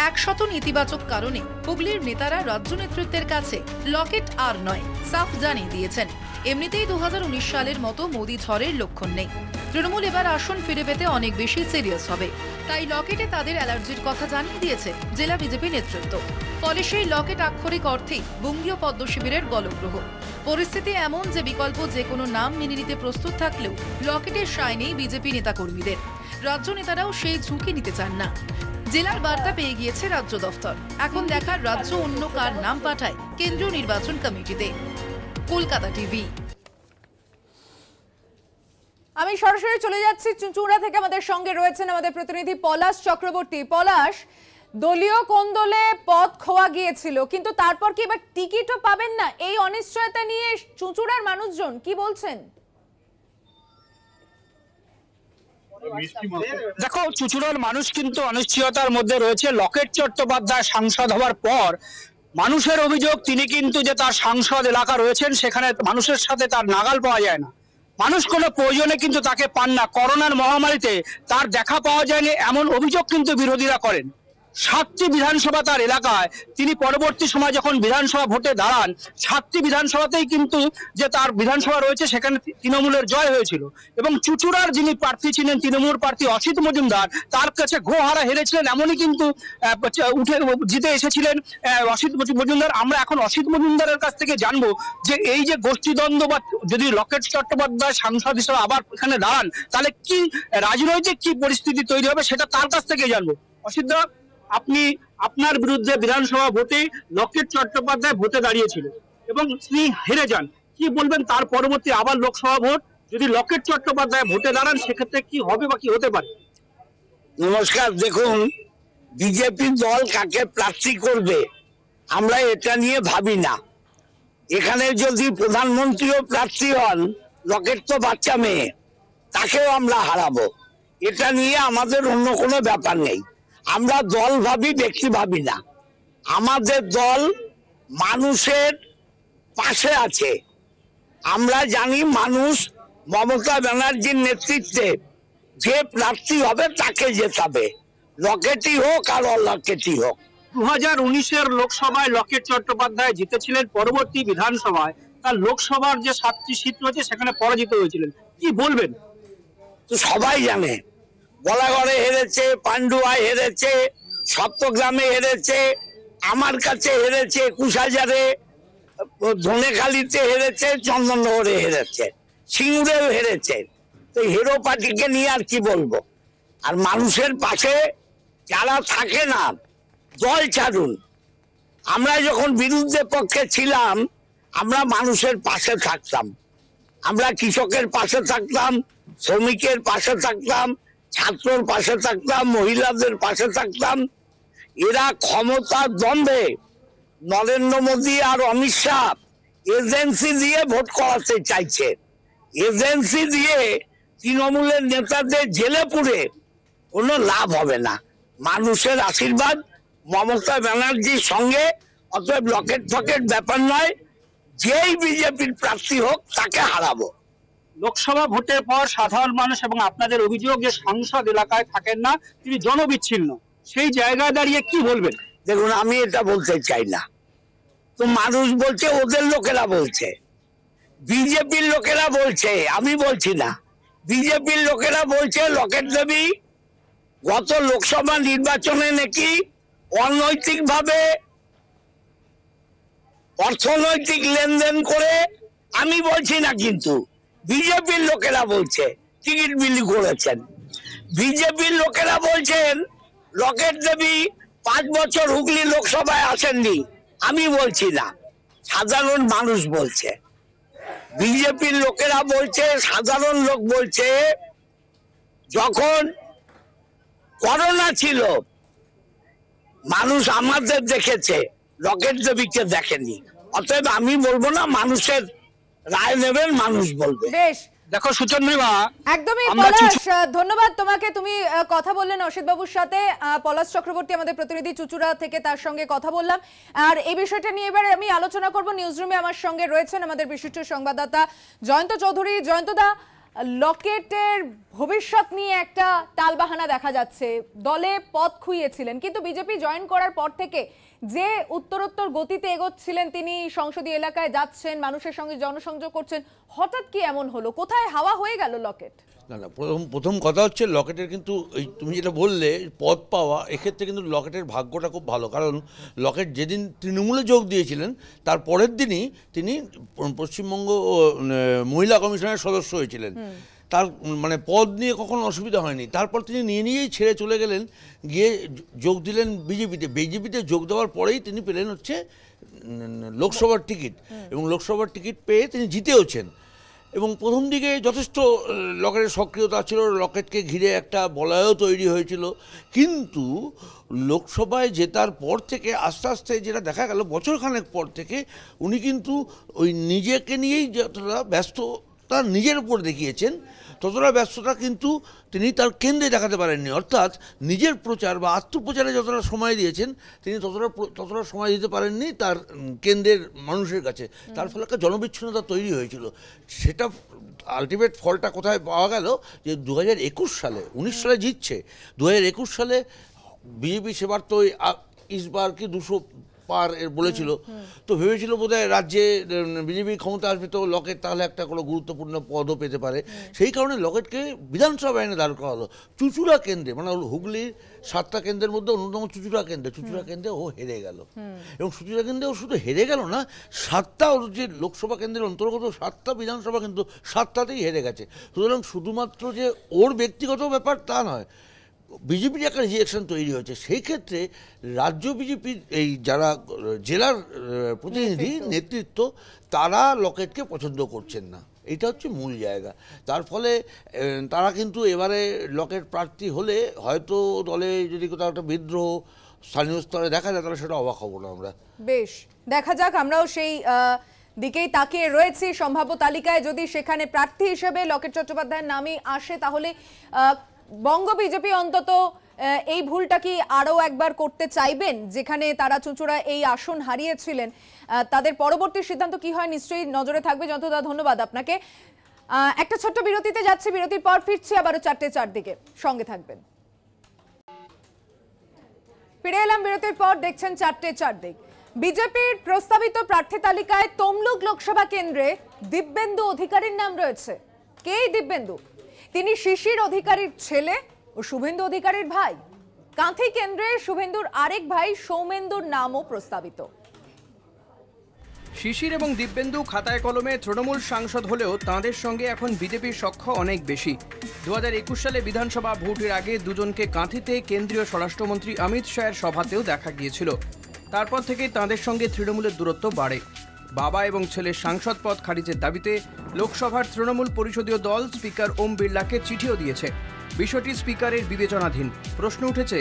100 নেতিবাচক কারণে হুগলির নেতারা রাজ্য নেতৃত্বের কাছে লকেট আর নয় সাফ জানিয়ে দিয়েছেন। এমনিতেই 2019 সালের মতো মোদি ঝড়ের লক্ষণ নেই। তৃণমূল এবার আসন ফিরে পেতে অনেক বেশি সিরিয়াস হবে, তাই লকেটে তাদের অ্যালার্জির কথা জানিয়ে দিয়েছে জেলা বিজেপি নেতৃত্ব। ফলে সেই লকেট আক্ষরিক অর্থেই বঙ্গীয় পদ্ম শিবিরের গলগ্রহ। পরিস্থিতি এমন যে বিকল্প যে কোনো নাম মেনে নিতে প্রস্তুত থাকলেও লকেটের সায় নেই বিজেপি নেতাকর্মীদের। রাজ্য নেতারাও সেই ঝুঁকি নিতে চান না। জেলার বার্তা পেয়ে গিয়েছে রাজ্য দফতর। এখন দেখার রাজ্য অন্য কার নাম পাঠায় কেন্দ্রীয় নির্বাচন কমিটিতে। কলকাতা টিভি। আমি সরাসরি চলে যাচ্ছি চুঁচুড়া থেকে। আমাদের সঙ্গে রয়েছেন আমাদের প্রতিনিধি পলাশ চক্রবর্তী। পলাশ, দলীয় কোন্দলে পদ খোয়া গিয়েছিল, কিন্তু তারপর কি এবার টিকিটও পাবেন না? এই অনিশ্চয়তা নিয়ে চুঁচুড়ার মানুষজন কি বলছেন? দেখো, চুঁচুড়ার মানুষ কিন্তু অনিশ্চয়তার মধ্যে রয়েছে। লকেট চট্টোপাধ্যায় সাংসদ হওয়ার পর মানুষের অভিযোগ তিনি কিন্তু যে তার সাংসদ এলাকা রয়েছেন সেখানে মানুষের সাথে তার নাগাল পাওয়া যায় না। মানুষ কোনো প্রয়োজনে কিন্তু তাকে পান না। করোনার মহামারীতে তার দেখা পাওয়া যায়নি এমন অভিযোগ কিন্তু বিরোধীরা করেন। 7টি বিধানসভা তার এলাকায়, তিনি পরবর্তী সময় যখন বিধানসভা ভোটে দাঁড়ান 7টি বিধানসভাতেই কিন্তু যে তার বিধানসভা রয়েছে সেখানে তৃণমূলের জয় হয়েছিল। এবং চুঁচুড়ার যিনি প্রার্থী ছিলেন তৃণমূল প্রার্থী অসিত মজুমদার, তার কাছে গোহারা হেরেছিলেন, এমনই কিন্তু উঠে জিতে এসেছিলেন অসিত মজুমদার। আমরা এখন অসিত মজুমদারের কাছ থেকে জানবো যে এই যে গোষ্ঠীদ্বন্দ্ব বা যদি লকেট চট্টোপাধ্যায় সাংসদ হিসেবে আবার এখানে দাঁড়ান তাহলে কি রাজনৈতিক কি পরিস্থিতি তৈরি হবে সেটা তার কাছ থেকে জানবো। অসিতদা, আপনি আপনার বিরুদ্ধে বিধানসভা ভোটে লকেট চট্টোপাধ্যায় ভোটে দাঁড়িয়েছিল এবং তিনি হেরে যান, কি বলবেন? তার পরবর্তী আবার লোকসভা ভোট, যদি লকেট চট্টোপাধ্যায় ভোটে দাঁড়ান সেক্ষেত্রে কি হবে বা কি হতে পারে? নমস্কার। দেখুন, বিজেপি দল কাকে প্রার্থী করবে আমরা এটা নিয়ে ভাবি না। এখানে যদি প্রধানমন্ত্রীও প্রার্থী হন, লকেট তো বাচ্চা মেয়ে, তাকেও আমরা হারাবো। এটা নিয়ে আমাদের অন্য কোনো ব্যাপার নেই। আমরা দল ভাবি, ব্যক্তি ভাবি না। আমাদের দল মানুষের পাশে আছে। আমরা জানি মানুষ মমতা ব্যানার্জির নেতৃত্বে যে প্রার্থী হবে তাকে জেতাবে, লকেটই হোক আর অলকেটই হোক। 2019-এর লোকসভায় লকেট চট্টোপাধ্যায় জিতেছিলেন, পরবর্তী বিধানসভায় তার লোকসভার যে 7টি সিট রয়েছে সেখানে পরাজিত হয়েছিলেন, কি বলবেন? তো সবাই জানে, বলাগড়ে হেরেছে, পান্ডুয়ায় হেরেছে, সপ্তগ্রামে হেরেছে, আমার কাছে হেরেছে 21,000-এ, ধনেখালিতে হেরেছে, চন্দননগরে হেরেছে, সিঙ্গুরেও হেরেছে। তো হিরো পার্টিকে নিয়ে আর কি বলবো। আর মানুষের পাশে যারা থাকে না, দল ছাড়ুন, আমরা যখন বিরুদ্ধে পক্ষে ছিলাম আমরা মানুষের পাশে থাকতাম, আমরা কৃষকের পাশে থাকতাম, শ্রমিকের পাশে থাকতাম, ছাত্রর পাশে থাকতাম, মহিলাদের পাশে থাকতাম। এরা ক্ষমতার দ্বন্দ্বে নরেন্দ্র মোদী আর অমিত শাহ এজেন্সি দিয়ে ভোট করাতে চাইছে। এজেন্সি দিয়ে তৃণমূলের নেতাদের জেলে পুরে কোনো লাভ হবে না। মানুষের আশীর্বাদ মমতা ব্যানার্জির সঙ্গে, অতএব লকেট ফকেট ব্যাপার নয়, যেই বিজেপির প্রার্থী হোক তাকে হারাবো। লোকসভা ভোটের পর সাধারণ মানুষ এবং আপনাদের অভিযোগ যে সাংসদ এলাকায় থাকেন না, তিনি জনবিচ্ছিন্ন, সেই জায়গায় দাঁড়িয়ে কি বলবেন? দেখুন, আমি এটা বলতে চাই না। তো মানুষ বলছে, ওদের লোকেরা বলছে, বিজেপির লোকেরা বলছে, আমি বলছি না। বিজেপির লোকেরা বলছে লকেট দেবী গত লোকসভা নির্বাচনে নাকি অনৈতিকভাবে অর্থনৈতিক লেনদেন করে, আমি বলছি না, কিন্তু বিজেপির লোকেরা বলছে টিকিট বিলি করেছেন। বিজেপির লোকেরা বলছেন লকেট দেবী 5 বছর হুগলি লোকসভায় আসেননি, আমি বলছি না, সাধারণ মানুষ বলছে। বিজেপির লোকেরা বলছে, সাধারণ লোক বলছে, যখন করোনা ছিল মানুষ আমাদের দেখেছে, লকেট দেবীকে দেখেনি। অতএব আমি বলবো না, মানুষের রায় নেবেন, মানুষ বলবে। বেশ, দেখো সুচন্দ্রিমা, একদমই পলাশ, ধন্যবাদ তোমাকে। তুমি কথা বললেন অসিত বাবুর সাথে, পলাশ চক্রবর্তী আমাদের প্রতিনিধি চুচুড়া থেকে, তার সঙ্গে কথা বললাম। আর এই বিষয়টা নিয়ে এবার আমি আলোচনা করব। নিউজ রুমে আমার সঙ্গে রয়েছেন আমাদের বিশিষ্ট সংবাদদাতা জয়ন্ত চৌধুরী। জয়ন্তদা, লকেটের ভবিষ্যৎ নিয়ে একটা টালবাহানা দেখা যাচ্ছে, দলে পদ খুইয়েছিলেন, কিন্তু বিজেপি জয়েন করার পর থেকে যে উত্তরোত্তর গতিতে এগোচ্ছিলেন, তিনি সংসদীয় এলাকায় যাচ্ছেন, মানুষের সঙ্গে জনসংযোগ করছেন, হঠাৎ কি এমন হলো? কোথায় হাওয়া হয়ে গেল লকেট? না না, প্রথম কথা হচ্ছে লকেটের কিন্তু এই তুমি যেটা বললে পদ পাওয়া, এক্ষেত্রে কিন্তু লকেটের ভাগ্যটা খুব ভালো। কারণ লকেট যেদিন তৃণমূলে যোগ দিয়েছিলেন তার পরের দিনই তিনি পশ্চিমবঙ্গ মহিলা কমিশনের সদস্য হয়েছিলেন। তার মানে পদ নিয়ে কখনো অসুবিধা হয়নি। তারপর তিনি নিয়েই ছেড়ে চলে গেলেন, গিয়ে যোগ দিলেন বিজেপিতে। বিজেপিতে যোগ দেওয়ার পরেই তিনি পেলেন হচ্ছে লোকসভার টিকিট, এবং লোকসভার টিকিট পেয়ে তিনি জিতেওছেন। এবং প্রথম দিকে যথেষ্ট লকেটের সক্রিয়তা ছিল, লকেটকে ঘিরে একটা বলয়ও তৈরি হয়েছিল। কিন্তু লোকসভায় জেতার পর থেকে আস্তে আস্তে যেটা দেখা গেল, বছরখানেক পর থেকে উনি কিন্তু ওই নিজেকে নিয়েই যতটা ব্যস্ততা নিজের উপর দেখিয়েছেন, ততটা ব্যস্ততা কিন্তু তিনি তার কেন্দ্রে দেখাতে পারেননি। অর্থাৎ নিজের প্রচার বা আত্মপ্রচারে যতটা সময় দিয়েছেন, তিনি ততটা সময় দিতে পারেননি তার কেন্দ্রের মানুষের কাছে। তার ফলে একটা জনবিচ্ছিন্নতা তৈরি হয়েছিল। সেটা আলটিমেট ফলটা কোথায় পাওয়া গেল, যে 2021 সালে, 19 সালে জিতছে, 2021 সালে বিজেপি সেবার তো ইসবার কি 200 পার এর বলেছিল, তো ভেবেছিল বোধহয় রাজ্যে বিজেপি ক্ষমতা আসবে, তো লকেট তাহলে একটা কোনো গুরুত্বপূর্ণ পদও পেতে পারে। সেই কারণে লকেটকে বিধানসভা আইনে দাঁড় করা হলো। চুচুড়া কেন্দ্রে, মানে হুগলির 7টা কেন্দ্রের মধ্যে অন্যতম চুচুড়া কেন্দ্রে ও হেরে গেল। এবং চুচুড়া কেন্দ্রে ও শুধু হেরে গেল না, 7টা যে লোকসভা কেন্দ্রের অন্তর্গত 7টা বিধানসভা কিন্তু 7টাতেই হেরে গেছে। সুতরাং শুধুমাত্র যে ওর ব্যক্তিগত ব্যাপার তা নয়, বিজেপির একটা রিজেকশন তৈরি হয়েছে। সেই ক্ষেত্রে রাজ্য বিজেপির এই যারা জেলার প্রতিনিধি নেতৃত্ব, তারা লকেটকে পছন্দ করছেন না, এটা হচ্ছে মূল জায়গা। তার ফলে তারা কিন্তু এবারে লকেট প্রার্থী হলে হয়তো দলে যদি কোথাও একটা বিদ্রোহ স্থানীয় স্তরে দেখা যায়, তাহলে সেটা অবাক হব না আমরা। বেশ, দেখা যাক, আমরাও সেই দিকেই তাকিয়ে রয়েছি। সম্ভাব্য তালিকায় যদি সেখানে প্রার্থী হিসেবে লকেট চট্টোপাধ্যায়ের নামই আসে, তাহলে বঙ্গ বিজেপি অন্তত এই ভুলটা কি আরও একবার করতে চাইবেন, যেখানে তারা চুঁচুড়া এই আসন হারিয়েছিলেন? তাদের পরবর্তী সিদ্ধান্ত কি হয় নিশ্চয়ই নজরে থাকবে। যতদা, ধন্যবাদ আপনাকে। একটা ছোট্ট বিরতিতে যাচ্ছি, বিরতির পর ফিরছি আবারও 4:04 দিকে, সঙ্গে থাকবেন। ফিরে এলাম বিরতির পর, দেখছেন 4:04 দিক। বিজেপির প্রস্তাবিত প্রার্থী তালিকায় তমলুক লোকসভা কেন্দ্রে দিব্যেন্দু অধিকারীর নাম রয়েছে। কে দিব্যেন্দু? তিনি শিশির অধিকারীর ছেলে ও শুভেন্দু অধিকারীর ভাই। কাঁথি কেন্দ্রে শুভেন্দুর আরেক ভাই সৌমেন্দুর নামও প্রস্তাবিত। শিশির এবং দিব্যেন্দু খাতায় কলমে তৃণমূল সাংসদ হলেও তাঁদের সঙ্গে এখন বিজেপির সখ্য অনেক বেশি। 2021 সালে বিধানসভা ভোটের আগে দুজনকে কাঁথিতে কেন্দ্রীয় স্বরাষ্ট্রমন্ত্রী অমিত শাহের সভাতেও দেখা গিয়েছিল। তারপর থেকেই তাঁদের সঙ্গে তৃণমূলের দূরত্ব বাড়ে। বাবা এবং ছেলের সাংসদ পদ খারিজের দাবিতে লোকসভার তৃণমূল পরিষদীয় দল স্পিকার ওম বিড়লাকে চিঠিও দিয়েছে। বিষয়টি স্পিকারের বিবেচনাধীন। প্রশ্ন উঠেছে,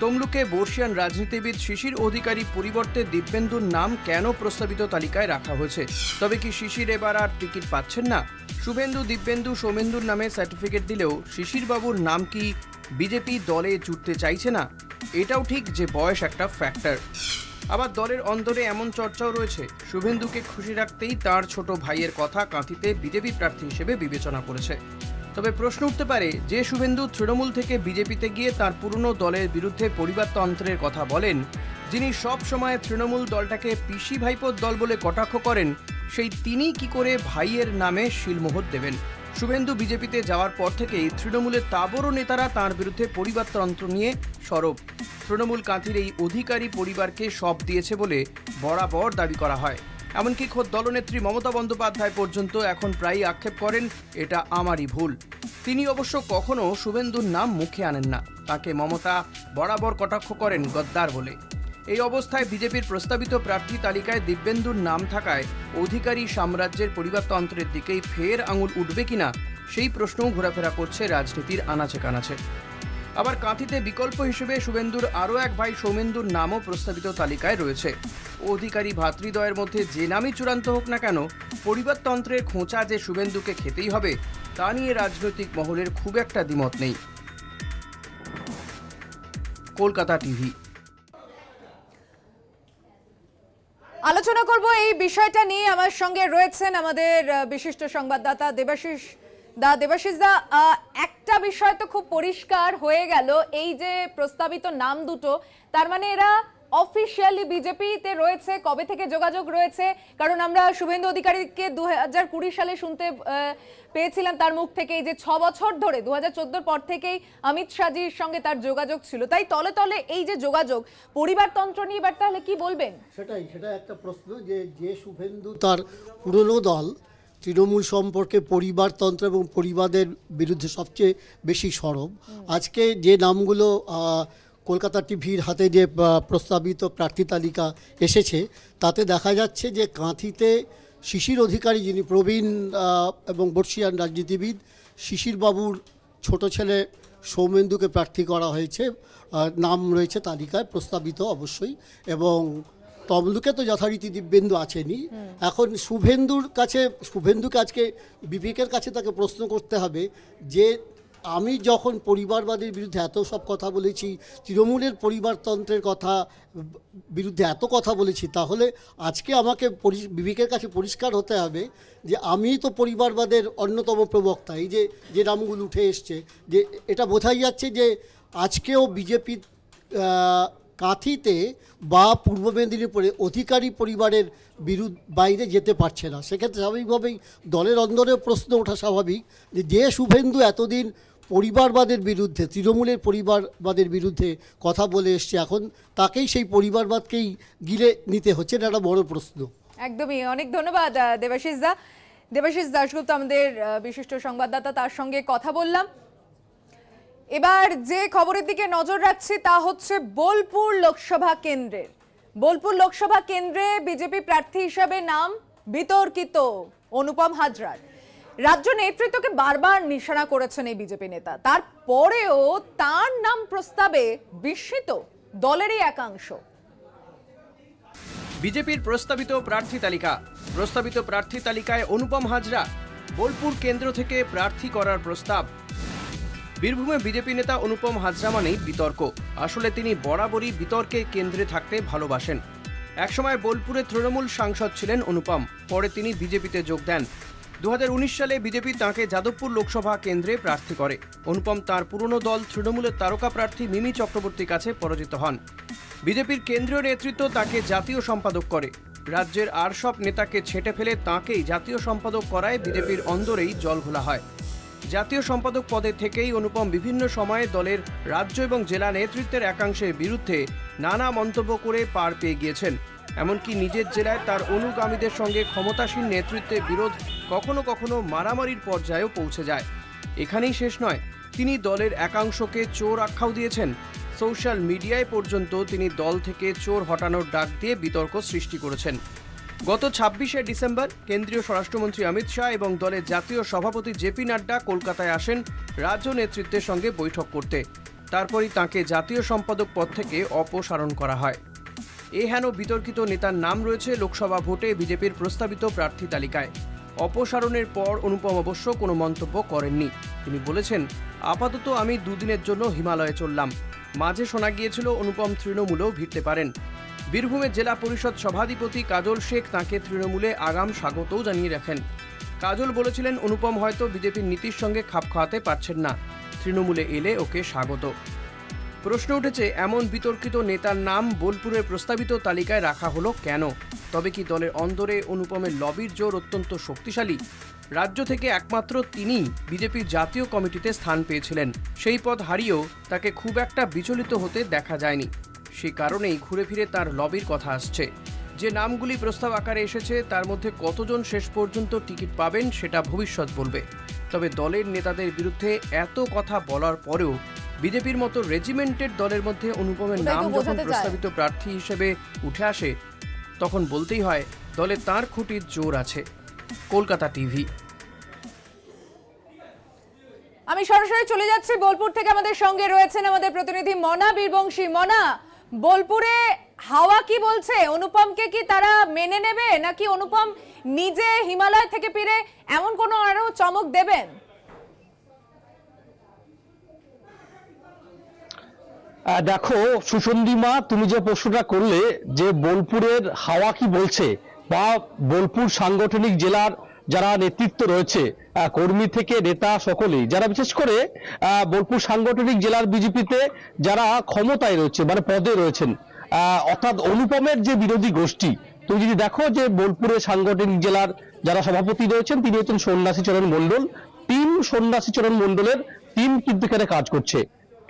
তমলুকে বর্ষিয়ান রাজনীতিবিদ শিশির অধিকারী পরিবর্তে দিব্যেন্দুর নাম কেন প্রস্তাবিত তালিকায় রাখা হয়েছে? তবে কি শিশির এবার আর টিকিট পাচ্ছেন না? শুভেন্দু, দিব্যেন্দু, সৌমেন্দুর নামে সার্টিফিকেট দিলেও শিশির বাবুর নাম কি বিজেপি দলে জুড়তে চাইছে না? এটাও ঠিক যে বয়স একটা ফ্যাক্টর। আবার দলের অন্দরে এমন চর্চাও রয়েছে, শুভেন্দুকে খুশি রাখতেই তার ছোট ভাইয়ের কথা কাঁথিতে বিজেপি প্রার্থী হিসেবে বিবেচনা করেছে। তবে প্রশ্ন উঠতে পারে, যে শুভেন্দু তৃণমূল থেকে বিজেপিতে গিয়ে তার পুরনো দলের বিরুদ্ধে পরিবারতন্ত্রের কথা বলেন, যিনি সব সময় তৃণমূল দলটাকে পিসি ভাইপোর দল বলে কটাক্ষ করেন, সেই তিনি কি করে ভাইয়ের নামে শিলমোহর দেবেন? শুভেন্দু বিজেপিতে যাওয়ার পর থেকেই তৃণমূলের তাবড় নেতারা তাঁর বিরুদ্ধে পরিবারতন্ত্র নিয়ে সরব। তৃণমূল কাঁথির এই অধিকারী পরিবারকে সব দিয়েছে বলে বরাবর দাবি করা হয়। এমনকি খোদ দলনেত্রী মমতা বন্দ্যোপাধ্যায় পর্যন্ত এখন প্রায়ই আক্ষেপ করেন, এটা আমারই ভুল। তিনি অবশ্য কখনো শুভেন্দুর নাম মুখে আনেন না। তাকে মমতা বরাবর কটাক্ষ করেন গদ্দার বলে। এই অবস্থায় বিজেপির প্রস্তাবিত প্রার্থী তালিকায় দিব্যেন্দুর নাম থাকায় অধিকারী সাম্রাজ্যের পরিবারতন্ত্রের দিকেই ফের আঙুল উঠবে কিনা, সেই প্রশ্নও ঘোরাফেরা করছে রাজনীতির আনাচে কানাচে। আবার কাঁথিতে বিকল্প হিসেবে শুভেন্দুর আরও এক ভাই সৌমেন্দুর নামও প্রস্তাবিত তালিকায় রয়েছে। অধিকারী ভাতৃদ্বয়ের মধ্যে যে নামই চূড়ান্ত হোক না কেন, পরিবারতন্ত্রের খোঁচা যে শুভেন্দুকে খেতেই হবে তা নিয়ে রাজনৈতিক মহলের খুব একটা দ্বিমত নেই। কলকাতা টিভি। আলোচনা করব এই বিষয়টা নিয়ে। আমার সঙ্গে রয়েছেন আমাদের বিশিষ্ট সংবাদদাতা দেবাশিস দা। দেবাশিস দা, একটা বিষয় তো খুব পরিষ্কার হয়ে গেল, এই যে প্রস্তাবিত নাম দুটো, তার মানে এরা অফিশিয়ালি বিজেপিতে রয়েছে। কবে থেকে যোগাযোগ রয়েছে? কারণ আমরা শুভেন্দু অধিকারীকে 2020 সালে শুনতে পেয়েছিলাম তার মুখ থেকে যে 6 বছর ধরে 2014 পর থেকেই অমিত শাহজির সঙ্গে তার যোগাযোগ ছিল। তাই তলে তলে এই যে যোগাযোগ, পরিবারতন্ত্র নিয়ে এবার তাহলে কি বলবেন? সেটা একটা প্রশ্ন, যে শুভেন্দু তার পুরনো দল তৃণমূল সম্পর্কে পরিবারতন্ত্র এবং পরিবারের বিরুদ্ধে সবচেয়ে বেশি সরব। আজকে যে নামগুলো কলকাতা টিভির হাতে যে প্রস্তাবিত প্রার্থী তালিকা এসেছে, তাতে দেখা যাচ্ছে যে কাঁথিতে শিশির অধিকারী, যিনি প্রবীণ এবং বর্ষিয়ান রাজনীতিবিদ, শিশির বাবুর ছোট ছেলে সৌমেন্দুকে প্রার্থী করা হয়েছে, নাম রয়েছে তালিকায় প্রস্তাবিত অবশ্যই। এবং তমলুকে তো যথারীতি দিব্যেন্দু আছেনই। এখন শুভেন্দুকে আজকে বিবেকের কাছে তাকে প্রশ্ন করতে হবে যে আমি যখন পরিবারবাদের বিরুদ্ধে এত সব কথা বলেছি, তৃণমূলের পরিবারতন্ত্রের বিরুদ্ধে এত কথা বলেছি, তাহলে আজকে আমাকে বিবেকের কাছে পরিষ্কার হতে হবে যে আমি তো পরিবারবাদের অন্যতম প্রবক্তা। এই যে নামগুলো উঠে এসছে, যে এটা বোঝাই যাচ্ছে যে আজকেও বিজেপি কাঁথিতে বা পূর্ব মেদিনীপুরে অধিকারী পরিবারের বাইরে যেতে পারছে না। সেক্ষেত্রে স্বাভাবিকভাবেই দলের অন্দরে প্রশ্ন ওঠা স্বাভাবিক যে শুভেন্দু এতদিন পরিবারবাদের বিরুদ্ধে, তৃণমূলের পরিবারবাদের বিরুদ্ধে কথা বলে এসছে, এখন তাকেই সেই পরিবারবাদকেই গিলে নিতে হচ্ছে। এটা একটা বড় প্রশ্ন। একদমই। অনেক ধন্যবাদ দেবাশিস দা। দেবাশিস দাশগুপ্ত আমাদের বিশিষ্ট সংবাদদাতা, তার সঙ্গে কথা বললাম। এবার যে খবরের দিকে নজর রাখছি তা হচ্ছে বোলপুর লোকসভা কেন্দ্রের। বোলপুর লোকসভা কেন্দ্রে বিজেপি প্রার্থী হিসাবে নাম বিতর্কিত অনুপম হাজরার। রাজ্য নেতৃত্বকে বারবার নিশানা করেছেন এই বিজেপি নেতা, তারপরেও তার নাম প্রস্তাবে বিস্মিত দলেরই একাংশ। বিজেপির প্রস্তাবিত প্রার্থী তালিকায় অনুপম হাজরা। বোলপুর কেন্দ্র থেকে প্রার্থী করার প্রস্তাব। বীরভূমে বিজেপি নেতা অনুপম হাজরা মানেই বিতর্ক। আসলে তিনি বরাবরই বিতর্কের কেন্দ্রে থাকতে ভালোবাসেন। একসময় বোলপুরে তৃণমূল সাংসদ ছিলেন অনুপম, পরে তিনি বিজেপিতে যোগ দেন। 2019 সালে বিজেপি তাঁকে যাদবপুর লোকসভা কেন্দ্রে প্রার্থী করে। অনুপম তাঁর পুরনো দল তৃণমূলের তারকা প্রার্থী মিমি চক্রবর্তীর কাছে পরাজিত হন। বিজেপির কেন্দ্রীয় নেতৃত্ব তাঁকে জাতীয় সম্পাদক করে। রাজ্যের আর সব নেতাকে ছেঁটে ফেলে তাঁকেই জাতীয় সম্পাদক করায় বিজেপির অন্দরেই জল ঘোলা হয়। জাতীয় সম্পাদক পদে থেকেই অনুপম বিভিন্ন সময়ে দলের রাজ্য এবং জেলা নেতৃত্বের একাংশের বিরুদ্ধে নানা মন্তব্য করে পার পেয়ে গিয়েছেন। এমনকি নিজের জেলায় তার অনুগামীদের সঙ্গে ক্ষমতাসীন নেতৃত্বের বিরোধ কখনো কখনো মারামারির পর্যায়েও পৌঁছে যায়। এখানেই শেষ নয়, তিনি দলের একাংশকে চোর আখ্যাও দিয়েছেন। সোশ্যাল মিডিয়ায় পর্যন্ত তিনি দল থেকে চোর হটানোর ডাক দিয়ে বিতর্ক সৃষ্টি করেছেন। গত 26শে ডিসেম্বর কেন্দ্রীয় স্বরাষ্ট্রমন্ত্রী অমিত শাহ এবং দলের জাতীয় সভাপতি জেপি নাড্ডা কলকাতায় আসেন রাজ্য নেতৃত্বের সঙ্গে বৈঠক করতে। তারপরই তাঁকে জাতীয় সম্পাদক পদ থেকে অপসারণ করা হয়। হেন বিতর্কিত নেতার নাম রয়েছে লোকসভা ভোটে বিজেপির প্রস্তাবিত প্রার্থী তালিকায়। অপসারণের পর অনুপম অবশ্য কোনো মন্তব্য করেননি। তিনি বলেছেন, আপাতত আমি দুদিনের জন্য হিমালয়ে চললাম। মাঝে শোনা গিয়েছিল অনুপম তৃণমূলেও ভিড়তে পারেন। বীরভূমের জেলা পরিষদ সভাধিপতি কাজল শেখ তাঁকে তৃণমূলে আগাম স্বাগতও জানিয়ে রাখেন। কাজল বলেছিলেন, অনুপম হয়তো বিজেপির নীতির সঙ্গে খাপ খাওয়াতে পারছেন না, তৃণমূলে এলে ওকে স্বাগত। প্রশ্ন উঠেছে, এমন বিতর্কিত নেতার নাম বোলপুরের প্রস্তাবিত তালিকায় রাখা হলো কেন? তবে কি দলের অন্দরে অনুপমের লবির জোর অত্যন্ত শক্তিশালী? রাজ্য থেকে একমাত্র তিনিই বিজেপির জাতীয় কমিটিতে স্থান পেয়েছিলেন। সেই পদ হারিয়েও তাকে খুব একটা বিচলিত হতে দেখা যায়নি। সে কারণেই ঘুরে ফিরে তার লবির কথা আসছে। যে নামগুলি প্রস্তাব আকারে এসেছে তার মধ্যে কতজন শেষ পর্যন্ত টিকিট পাবেন সেটা ভবিষ্যৎ বলবে। তবে দলের নেতাদের বিরুদ্ধে এত কথা বলার পরেও বিজেপির মতো রেজিমেন্টেড দলের মধ্যে অনুপমের নাম যখন প্রস্তাবিত প্রার্থী হিসেবে উঠে আসে, তখন বলতেই হয় দলে তাঁর খুঁটির জোর আছে। কলকাতা টিভি। আমি সরাসরি চলে যাচ্ছি বোলপুর থেকে। আমাদের সঙ্গে রয়েছেন আমাদের প্রতিনিধি মনা বীরবংশী। মনা, বোলপুরে হাওয়া কি বলছে? অনুপমকে কি তারা মেনে নেবে, নাকি অনুপম নিজে হিমালয় থেকে ফিরে এমন কোনো আরো চমক দেবেন? দেখো সুসন্ধিমা, তুমি যে প্রশ্নটা করলে যে বোলপুরের হাওয়া কি বলছে, বা বোলপুর সাংগঠনিক জেলার যারা নেতৃত্ব রয়েছে, কর্মী থেকে নেতা সকলেই, যারা বিশেষ করে বোলপুর সাংগঠনিক জেলার বিজেপিতে যারা ক্ষমতায় রয়েছে, মানে পদে রয়েছেন, অর্থাৎ অনুপমের যে বিরোধী গোষ্ঠী, তুমি যদি দেখো যে বোলপুরের সাংগঠনিক জেলার যারা সভাপতি রয়েছেন তিনি হচ্ছেন সন্ন্যাসী চরণ মণ্ডল। সন্ন্যাসী চরণ মণ্ডলের টিম কিন্তু এখানে কাজ করছে।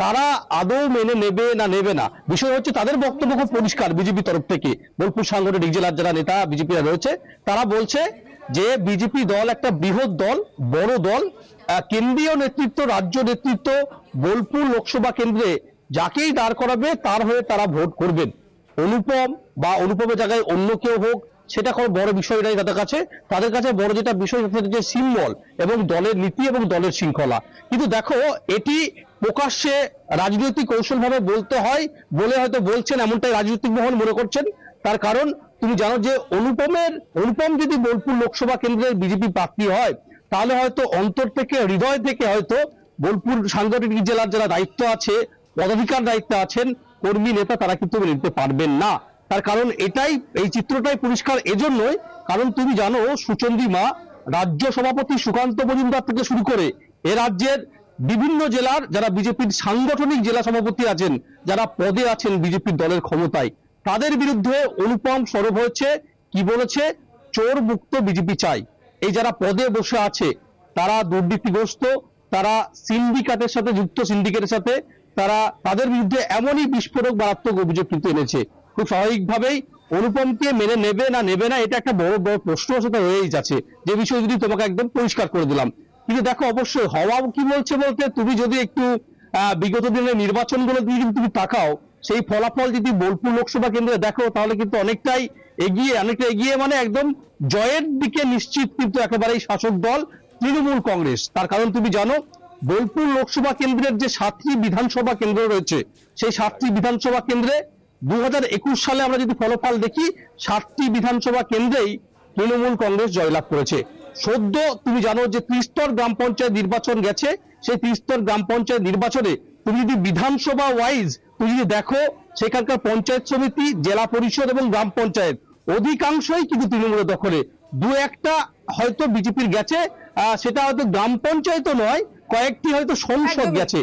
তারা আদৌ মেনে নেবে না নেবে না, বিষয় হচ্ছে তাদের বক্তব্য খুব পরিষ্কার। বিজেপি তরফ থেকে বোলপুর সাংগঠনিক জেলার যারা নেতা বিজেপিরা রয়েছে তারা বলছে যে বিজেপি দল একটা বৃহৎ দল, বড় দল। কেন্দ্রীয় নেতৃত্ব, রাজ্য নেতৃত্ব বোলপুর লোকসভা কেন্দ্রে যাকেই দাঁড় করাবে তার হয়ে তারা ভোট করবেন। অনুপম বা অনুপমের জায়গায় অন্য কেউ হোক সেটা কোনো বড় বিষয় নাই তাদের কাছে। তাদের কাছে বড় যেটা বিষয় যে সিম্বল এবং দলের নীতি এবং দলের শৃঙ্খলা। কিন্তু দেখো, এটি প্রকাশ্যে রাজনৈতিক কৌশলভাবে বলতে হয় বলে হয়তো বলছেন, এমনটাই রাজনৈতিক মহল মনে করছেন। তার কারণ তুমি জানো যে অনুপম যদি বোলপুর লোকসভা কেন্দ্রের বিজেপি প্রার্থী হয় তাহলে হয়তো অন্তর থেকে, হৃদয় থেকে হয়তো বোলপুর সাংগঠনিক জেলার যারা দায়িত্ব আছে, পদাধিকার দায়িত্বে আছেন, কর্মী নেতা, তারা কিন্তু নিতে পারবেন না। তার কারণ এই চিত্রটাই পরিষ্কার এজন্যই কারণ তুমি জানো সুচন্দ্রিমা, রাজ্য সভাপতি সুকান্ত মজুমদার থেকে শুরু করে এ রাজ্যের বিভিন্ন জেলার যারা বিজেপির সাংগঠনিক জেলা সভাপতি আছেন, যারা পদে আছেন বিজেপির দলের ক্ষমতায়, তাদের বিরুদ্ধে অনুপম সরব হয়েছে। কি বলেছে? চোর মুক্ত বিজেপি চাই। এই যারা পদে বসে আছে তারা দুর্নীতিগ্রস্ত, তারা সিন্ডিকেটের সাথে যুক্ত, সিন্ডিকেটের সাথে তাদের বিরুদ্ধে এমনই বিস্ফোরক মারাত্মক অভিযোগ কিন্তু এনেছে। খুব স্বাভাবিকভাবেই অনুপমকে মেনে নেবে না নেবে না এটা একটা বড় বড় প্রশ্ন সেটা রয়েই যাচ্ছে, যে বিষয় যদি তোমাকে একদম পরিষ্কার করে দিলাম। কিন্তু দেখো, অবশ্যই হওয়া কি বলছে বলতে তুমি যদি একটু বিগত দিনের নির্বাচনগুলো দিয়ে যদি তুমি তাকাও, সেই ফলাফল যদি বোলপুর লোকসভা কেন্দ্রে দেখো তাহলে কিন্তু অনেকটা এগিয়ে মানে একদম জয়ের দিকে নিশ্চিত কিন্তু একেবারেই শাসক দল তৃণমূল কংগ্রেস। তার কারণ তুমি জানো বোলপুর লোকসভা কেন্দ্রের যে 7টি বিধানসভা কেন্দ্র রয়েছে, সেই 7টি বিধানসভা কেন্দ্রে 2021 সালে আমরা যদি ফলাফল দেখি 7টি বিধানসভা কেন্দ্রেই তৃণমূল কংগ্রেস জয়লাভ করেছে। সদ্য তুমি জানো যে 30 স্তর গ্রাম পঞ্চায়েত নির্বাচন গেছে, সেই 30 স্তর গ্রাম পঞ্চায়েত নির্বাচনে তুমি যদি বিধানসভা ওয়াইজ তুমি যদি দেখো সেখানকার পঞ্চায়েত সমিতি, জেলা পরিষদ এবং গ্রাম পঞ্চায়েত অধিকাংশই কিন্তু তৃণমূলের দখলে। দু একটা হয়তো বিজেপির গেছে, সেটা হয়তো গ্রাম পঞ্চায়েত নয়, কয়েকটি হয়তো সংসদ গেছে।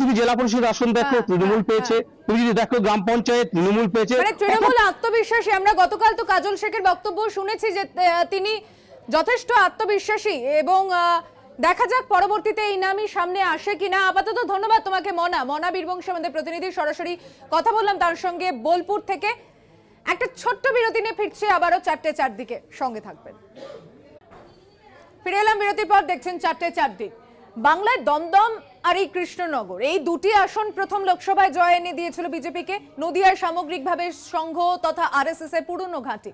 তুমি জেলা পরিষদ আসন দেখো তৃণমূল পেয়েছে, তুমি যদি দেখো গ্রাম পঞ্চায়েত তৃণমূল পেয়েছে। মানে তৃণমূল আত্মবিশ্বাসী। আমরা গতকাল তো কাজল শেখের বক্তব্য শুনেছি যে তিনি যথেষ্ট আত্মবিশ্বাসী, এবং দেখা যাক পরবর্তীতে এই নামই সামনে আসে কিনা। আপাতত ধন্যবাদ তোমাকে মনা বীরবংশী, আমাদের প্রতিনিধি, সরাসরি কথা বললাম তার সঙ্গে বোলপুর থেকে। একটা ছোট্ট বিরতি নিয়ে ফিরছে আবারও 4:04 দিকে, সঙ্গে থাকবেন। ফিরে এলাম বিরতির পর, দেখছেন 4:04 দিক। বাংলায় দমদম আর এই কৃষ্ণনগর, এই দুটি আসন প্রথম লোকসভায় জয় এনে দিয়েছিল বিজেপিকে। নদিয়ায় সামগ্রিকভাবে সংঘ তথা আরএসএস এর পুরনো ঘাঁটি।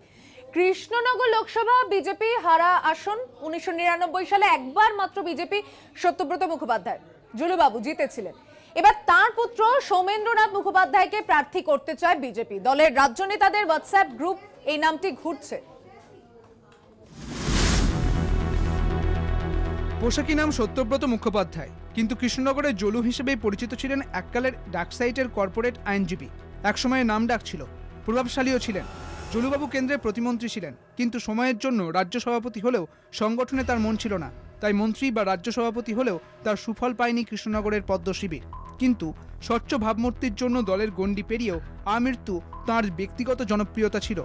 কৃষ্ণনগর লোকসভা বিজেপি হারা আসন। 1999 সালে একবার মাত্র বিজেপি সত্যব্রত মুখোপাধ্যায় জুলুবাবু জিতেছিলেন। এবার তার পুত্র সৌমেন্দ্রনাথ মুখোপাধ্যায়কে প্রার্থী করতে চায় বিজেপি। দলের রাজ্য নেতাদের হোয়াটসঅ্যাপ গ্রুপ এই নামটি ঘুরছে। পোশাকি নাম সত্যব্রত মুখোপাধ্যায়, কিন্তু কৃষ্ণনগরের জলু হিসেবেই পরিচিত ছিলেন এককালের ডাকসাইটের কর্পোরেট আইনজীবী। একসময়ে নাম ডাক ছিল, প্রভাবশালীও ছিলেন। জলুবাবু কেন্দ্রে প্রতিমন্ত্রী ছিলেন, কিন্তু সময়ের জন্য রাজ্য সভাপতি হলেও সংগঠনে তার মন ছিল না। তাই মন্ত্রী বা রাজ্য সভাপতি হলেও তার সুফল পায়নি কৃষ্ণনগরের পদ্ম শিবির। কিন্তু স্বচ্ছ ভাবমূর্তির জন্য দলের গণ্ডি পেরিয়েও আমৃত্যু তাঁর ব্যক্তিগত জনপ্রিয়তা ছিল।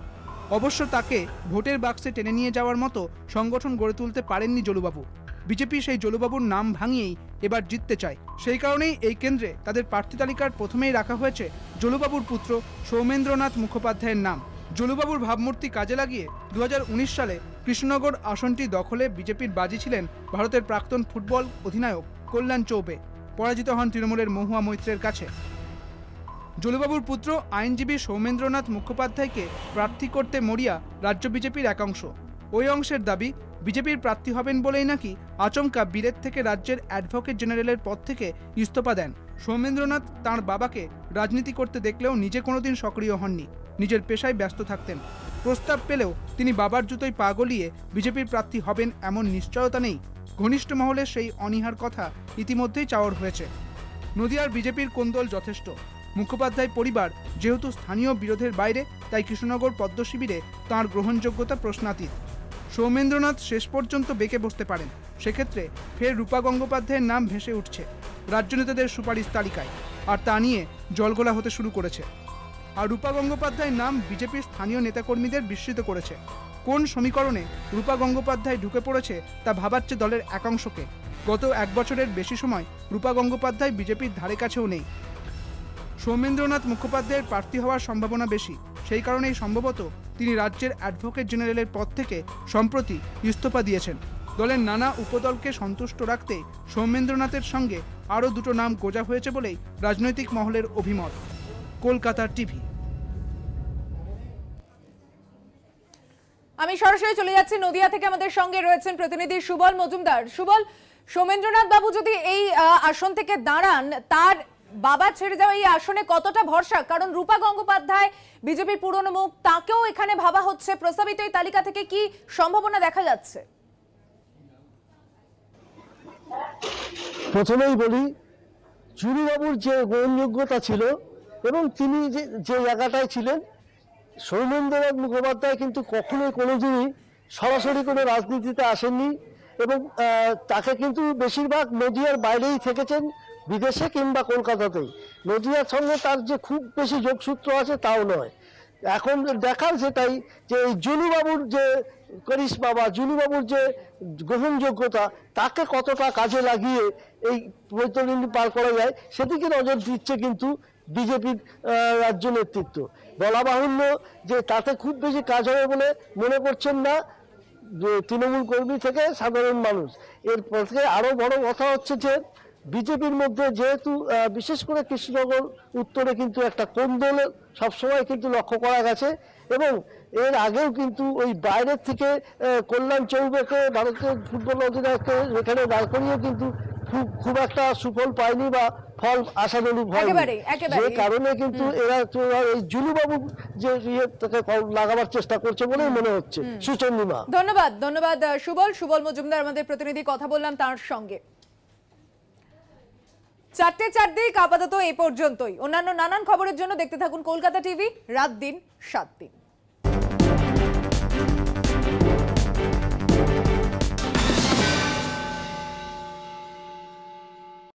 অবশ্য তাকে ভোটের বাক্সে টেনে নিয়ে যাওয়ার মতো সংগঠন গড়ে তুলতে পারেননি জলুবাবু। বিজেপি সেই জলুবাবুর নাম ভাঙিয়েই এবার জিততে চায়। সেই কারণেই এই কেন্দ্রে তাদের প্রার্থী তালিকার প্রথমেই রাখা হয়েছে জলুবাবুর পুত্র সৌমেন্দ্রনাথ মুখোপাধ্যায়ের নাম। জলুবাবুর ভাবমূর্তি কাজে লাগিয়ে 2019 সালে কৃষ্ণনগর আসনটি দখলে বিজেপির বাজি ছিলেন ভারতের প্রাক্তন ফুটবল অধিনায়ক কল্যাণ চৌবে। পরাজিত হন তৃণমূলের মহুয়া মৈত্রের কাছে। জলুবাবুর পুত্র আইনজীবী সৌমেন্দ্রনাথ মুখোপাধ্যায়কে প্রার্থী করতে মরিয়া রাজ্য বিজেপির একাংশ। ওই অংশের দাবি, বিজেপির প্রার্থী হবেন বলেই নাকি আচমকা বিলেত থেকে রাজ্যের অ্যাডভোকেট জেনারেলের পদ থেকে ইস্তফা দেন। সৌমেন্দ্রনাথ তাঁর বাবাকে রাজনীতি করতে দেখলেও নিজে কোনোদিন সক্রিয় হননি, নিজের পেশায় ব্যস্ত থাকতেন। প্রস্তাব পেলেও তিনি বাবার জুতোয় পা গলিয়ে বিজেপির প্রার্থী হবেন এমন নিশ্চয়তা নেই। ঘনিষ্ঠ মহলে সেই অনীহার কথা ইতিমধ্যেই চাওয়ার হয়েছে। নদিয়ার বিজেপির কোন্দল যথেষ্ট। মুখোপাধ্যায় পরিবার যেহেতু স্থানীয় বিরোধের বাইরে, তাই কৃষ্ণনগর পদ্ম শিবিরে তাঁর গ্রহণযোগ্যতা প্রশ্নাতীত। সৌমেন্দ্রনাথ শেষ পর্যন্ত বেঁকে বসতে পারেন, সেক্ষেত্রে ফের রূপা গঙ্গোপাধ্যায়ের নাম ভেসে উঠছে রাজ্য নেতাদের সুপারিশ তালিকায়, আর তা নিয়ে জলগোলা হতে শুরু করেছে। আর রূপা গঙ্গোপাধ্যায়ের নাম বিজেপির স্থানীয় নেতাকর্মীদের বিস্মিত করেছে। কোন সমীকরণে রূপা গঙ্গোপাধ্যায় ঢুকে পড়েছে তা ভাবাচ্ছে দলের একাংশকে। গত 1 বছরের বেশি সময় রূপা গঙ্গোপাধ্যায় বিজেপির ধারে কাছেও নেই। সৌমেন্দ্রনাথ মুখোপাধ্যায়ের প্রার্থী হওয়ার সম্ভাবনা বেশি, সেই কারণেই সম্ভবত তিনি রাজ্যের অ্যাডভোকেট জেনারেলের পদ থেকে সম্প্রতি ইস্তফা দিয়েছেন। দলের নানা উপদলকে সন্তুষ্ট রাখতে সৌমেন্দ্রনাথের সঙ্গে আরও 2টো নাম গোজা হয়েছে বলেই রাজনৈতিক মহলের অভিমত। কলকাতার টিভি। আমি সরাসরি চলে যাচ্ছি নদিয়া থেকে, আমাদের সঙ্গে রয়েছেন প্রতিনিধি সুবল মজুমদার। সুবল, সৌমেন্দ্রনাথ বাবু যদি এই আসন থেকে দাঁড়ান, তার বাবা ছেড়ে যাওয়া এই আসনে কতটা ভরসা? কারণ রূপা গঙ্গোপাধ্যায় বিজেপির পুরনো মুখ, তাকেও এখানে ভাবা হচ্ছে। প্রস্তাবিত এই তালিকা থেকে কি সম্ভাবনা দেখা যাচ্ছে? প্রথমেই বলি, জুলুবাবুর যে গ্রহণযোগ্যতা ছিল এবং তিনি যে জায়গাটায় ছিলেন, সৌমেন্দ্রনাথ মুখোপাধ্যায় কিন্তু কখনোই কোনোদিনই সরাসরি কোনো রাজনীতিতে আসেননি এবং তাকে কিন্তু বেশিরভাগ নদিয়ার বাইরেই থেকেছেন, বিদেশে কিংবা কলকাতাতেই। নদিয়ার সঙ্গে তার যে খুব বেশি যোগসূত্র আছে তাও নয়। এখন দেখার সেটাই যে এই জুলুবাবুর যে করিশ্মা বা জুলুবাবুর যে গ্রহণযোগ্যতা, তাকে কতটা কাজে লাগিয়ে এই বৈতরণী পার করা যায় সেদিকে নজর দিচ্ছে কিন্তু বিজেপির রাজ্য নেতৃত্ব। বলা বাহুল্য যে তাতে খুব বেশি কাজ হবে বলে মনে করছেন না তৃণমূল কর্মী থেকে সাধারণ মানুষ। এর পথে আরও বড় কথা হচ্ছে যে বিজেপির মধ্যে যেহেতু বিশেষ করে কৃষ্ণনগর উত্তরে কিন্তু একটা কোন্দল সবসময় কিন্তু লক্ষ্য করা গেছে এবং এর আগেও কিন্তু ওই বাইরের থেকে কল্যাণ চৌবেকে ভারতের ফুটবল অধিনায়ককে এখানে দাঁড় করিয়ে কিন্তু খুব একটা সুফল পায়নি বা ফল আশানুরূপ হয়নি। যে কারণে কিন্তু এরা এই জুলুবাবু যে তাকে লাগাবার চেষ্টা করছে বলেই মনে হচ্ছে। সুচন্দ্রিমা, ধন্যবাদ সুবল মজুমদার আমাদের প্রতিনিধি, কথা বললাম তার সঙ্গে। 4:04 দিক আপাতত এই পর্যন্তই। অন্যান্য নানান খবরের জন্য দেখতে থাকুন কলকাতা টিভি, রাত দিন 7 দিন।